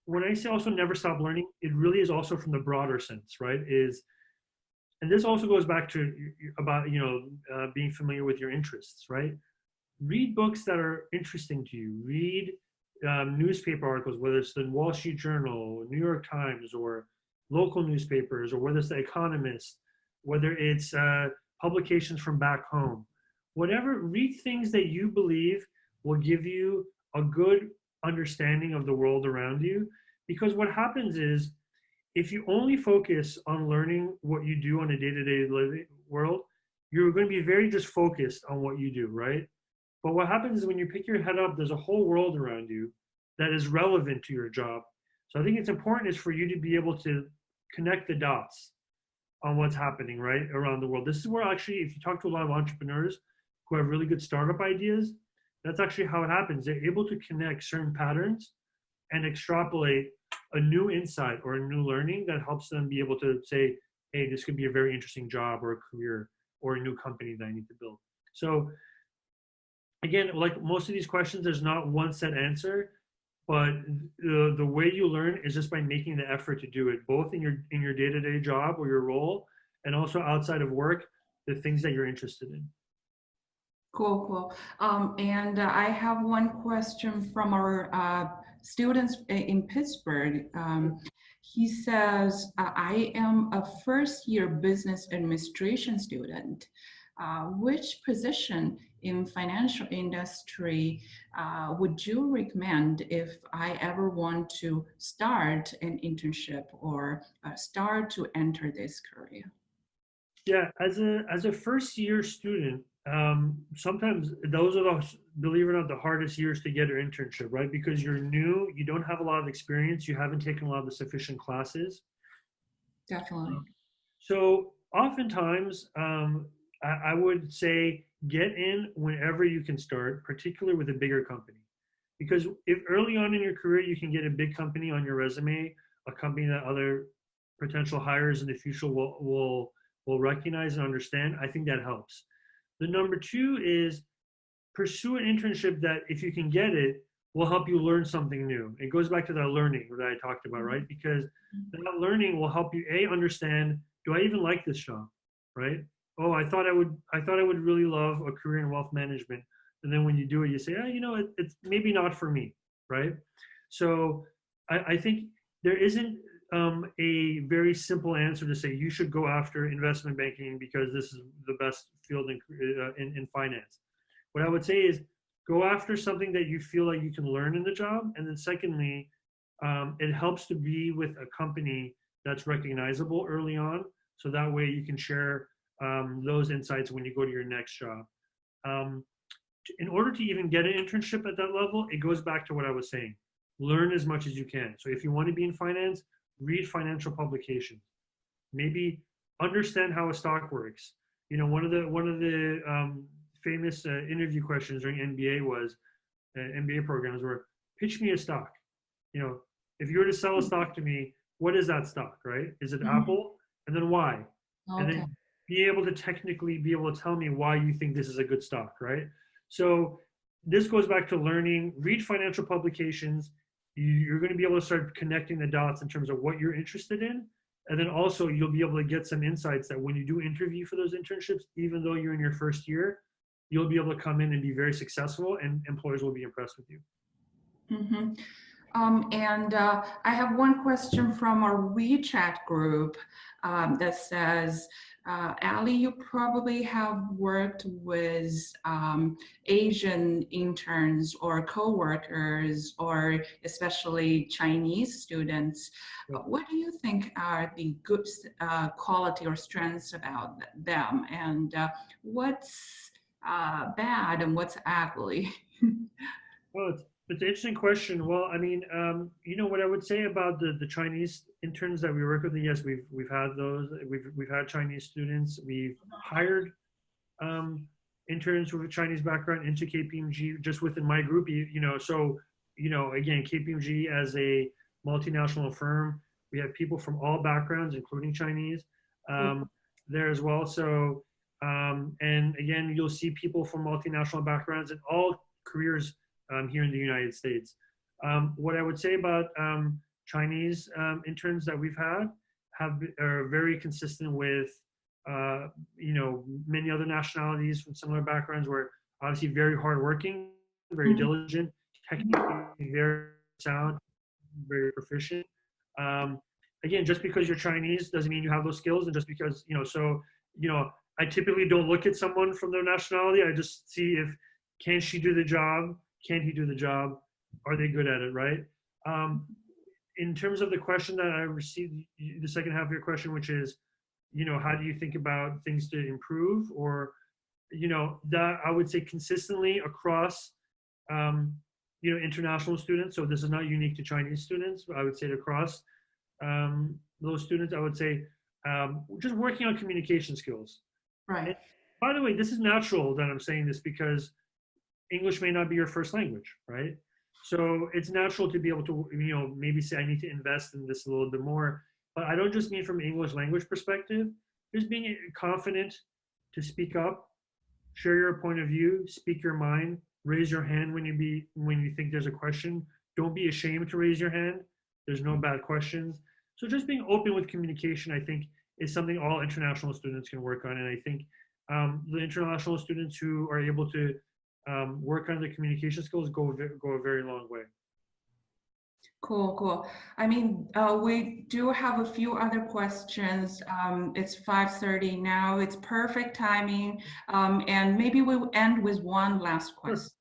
When I say also never stop learning, it really is also from the broader sense, right? And this also goes back to about being familiar with your interests, right? Read books that are interesting to you. Read newspaper articles, whether it's the Wall Street Journal, New York Times, or local newspapers, or whether it's The Economist, whether it's publications from back home. Whatever, read things that you believe will give you a good understanding of the world around you. Because what happens is, if you only focus on learning what you do on a day-to-day living world, you're going to be very just focused on what you do, right? But what happens is when you pick your head up, there's a whole world around you that is relevant to your job. So I think it's important is for you to be able to connect the dots on what's happening, right, around the world. This is where actually, if you talk to a lot of entrepreneurs who have really good startup ideas, that's actually how it happens. They're able to connect certain patterns and extrapolate a new insight or a new learning that helps them be able to say, hey, this could be a very interesting job or a career or a new company that I need to build. So again, like most of these questions, there's not one set answer, but the way you learn is just by making the effort to do it, both in your day-to-day job or your role, and also outside of work, the things that you're interested in. Cool. And I have one question from our students in Pittsburgh. He says, I am a first-year business administration student. Which position in financial industry would you recommend if I ever want to start an internship or start to enter this career? Yeah, as a first year student, sometimes those are believe it or not, the hardest years to get an internship, right? Because you're new, you don't have a lot of experience, you haven't taken a lot of the sufficient classes. Definitely. So oftentimes, I would say get in whenever you can start, particularly with a bigger company. Because if early on in your career you can get a big company on your resume, a company that other potential hires in the future will recognize and understand, I think that helps. The number two is pursue an internship that, if you can get it, will help you learn something new. It goes back to that learning that I talked about, right? Because that learning will help you understand, do I even like this job, right? Oh, I thought I would really love a career in wealth management. And then when you do it, you say, it's maybe not for me, right? So I think there isn't a very simple answer to say you should go after investment banking because this is the best field in finance. What I would say is go after something that you feel like you can learn in the job. And then secondly, it helps to be with a company that's recognizable early on. So that way you can share those insights when you go to your next job. In order to even get an internship at that level, it goes back to what I was saying. Learn as much as you can. So if you want to be in finance, read financial publications. Maybe understand how a stock works. You know, one of the famous interview questions during MBA was MBA programs were, pitch me a stock. You know, if you were to sell a stock to me, what is that stock, right? Is it Apple? And then why? Okay. And then be able to technically be able to tell me why you think this is a good stock, right? So this goes back to learning, read financial publications. You're going to be able to start connecting the dots in terms of what you're interested in. And then also you'll be able to get some insights that when you do interview for those internships, even though you're in your first year, you'll be able to come in and be very successful and employers will be impressed with you. Mm-hmm. I have one question from our WeChat group that says, Ali, you probably have worked with Asian interns or co-workers or especially Chinese students. What do you think are the good quality or strengths about them? And what's bad and what's ugly? Well, it's an interesting question. Well, I mean, you know what I would say about the Chinese interns that we work with. Yes, we've had those. We've had Chinese students. We've hired interns with a Chinese background into KPMG just within my group. You know, so you know, again, KPMG as a multinational firm, we have people from all backgrounds, including Chinese, there as well. So, and again, you'll see people from multinational backgrounds in all careers. Here in the United States. What I would say about Chinese interns that we've had are very consistent with you know, many other nationalities from similar backgrounds, where obviously very hardworking, very diligent, technically very sound, very proficient. Again, just because you're Chinese doesn't mean you have those skills, and just because, you know, so, you know, I typically don't look at someone from their nationality. I just see if, can she do the job? Can he do the job? Are they good at it, right? In terms of the question that I received, the second half of your question, which is, you know, how do you think about things to improve? Or, you know, that I would say consistently across, you know, international students. So this is not unique to Chinese students, but I would say across those students, I would say just working on communication skills. Right. And by the way, this is natural that I'm saying this because English may not be your first language, right? So it's natural to be able to, you know, maybe say I need to invest in this a little bit more. But I don't just mean from an English language perspective, just being confident to speak up, share your point of view, speak your mind, raise your hand when you think there's a question. Don't be ashamed to raise your hand. There's no bad questions. So just being open with communication, I think, is something all international students can work on. And I think the international students who are able to work on the communication skills go a very long way. Cool. I mean, we do have a few other questions. It's 5:30 now. It's perfect timing. And maybe we'll end with one last question.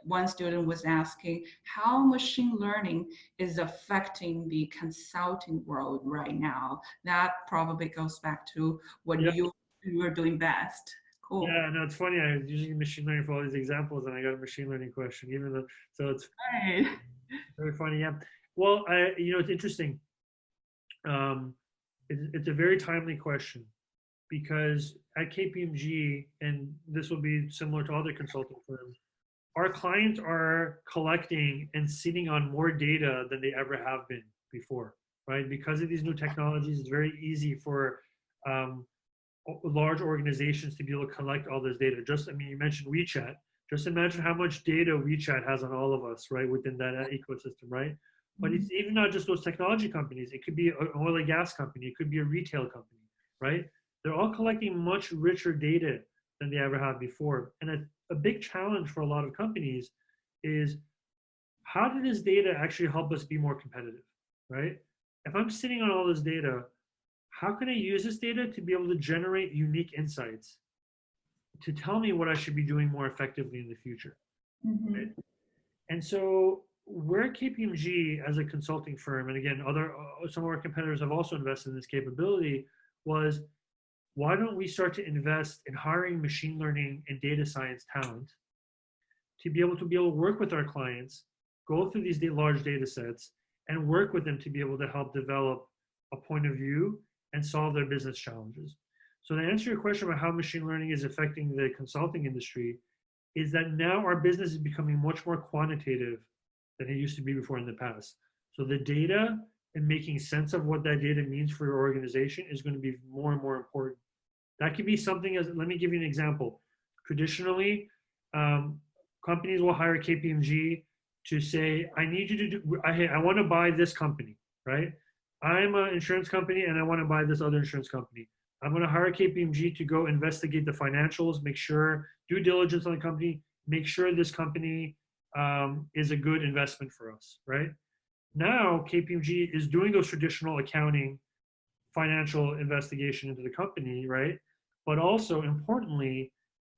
One student was asking how machine learning is affecting the consulting world right now. That probably goes back to what you were doing best. Cool. Yeah, no, it's funny. I was using machine learning for all these examples, and I got a machine learning question, even though, so it's very funny. Yeah. Well, you know, it's interesting. It's a very timely question because at KPMG, and this will be similar to other consulting firms, our clients are collecting and sitting on more data than they ever have been before, right? Because of these new technologies, it's very easy for large organizations to be able to collect all this data. Just, I mean, you mentioned WeChat. Just imagine how much data WeChat has on all of us, right, within that ecosystem, right? But it's even not just those technology companies. It could be an oil and gas company. It could be a retail company, right? They're all collecting much richer data than they ever have before. And a big challenge for a lot of companies is how did this data actually help us be more competitive, right? If I'm sitting on all this data, how can I use this data to be able to generate unique insights to tell me what I should be doing more effectively in the future? Mm-hmm. Right? And so where KPMG as a consulting firm, and again, some of our competitors have also invested in this capability, was why don't we start to invest in hiring machine learning and data science talent to be able to work with our clients, go through these large data sets, and work with them to be able to help develop a point of view and solve their business challenges. So to answer your question about how machine learning is affecting the consulting industry, is that now our business is becoming much more quantitative than it used to be before in the past. So the data and making sense of what that data means for your organization is going to be more and more important. That could be something as, let me give you an example. Traditionally, companies will hire KPMG to say, I need you to do, I want to buy this company, right? I'm an insurance company and I want to buy this other insurance company. I'm going to hire KPMG to go investigate the financials, make sure, due diligence on the company, make sure this company is a good investment for us, right? Now, KPMG is doing those traditional accounting, financial investigation into the company, right? But also, importantly,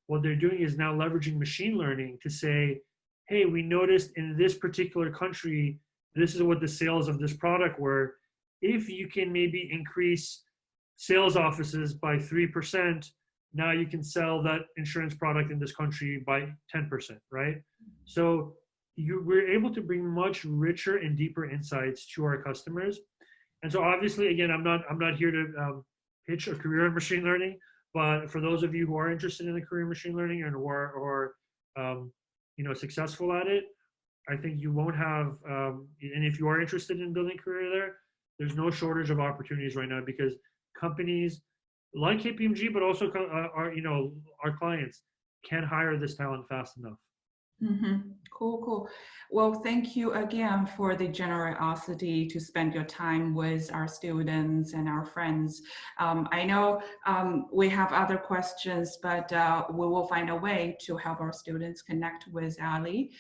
what they're doing is now leveraging machine learning to say, hey, we noticed in this particular country, this is what the sales of this product were. If you can maybe increase sales offices by 3%, now you can sell that insurance product in this country by 10%, right? So we're able to bring much richer and deeper insights to our customers. And so obviously, again, I'm not here to pitch a career in machine learning, but for those of you who are interested in a career in machine learning and who are successful at it, I think you won't have, and if you are interested in building a career there, there's no shortage of opportunities right now because companies like KPMG, but also our clients can't hire this talent fast enough. Mm-hmm. Cool. Well, thank you again for the generosity to spend your time with our students and our friends. I know we have other questions, but we will find a way to help our students connect with Ali.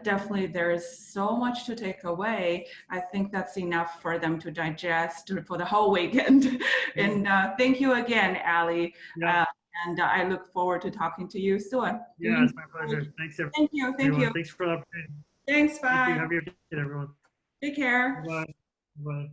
Definitely there's so much to take away. I think that's enough for them to digest for the whole weekend. And thank you again, Ali. Yeah. And I look forward to talking to you soon. Yeah, it's my pleasure. Thanks, everyone. Thank you. Thanks for the opportunity. Thanks, bye. Have a good day, everyone. Take care. Bye. Bye.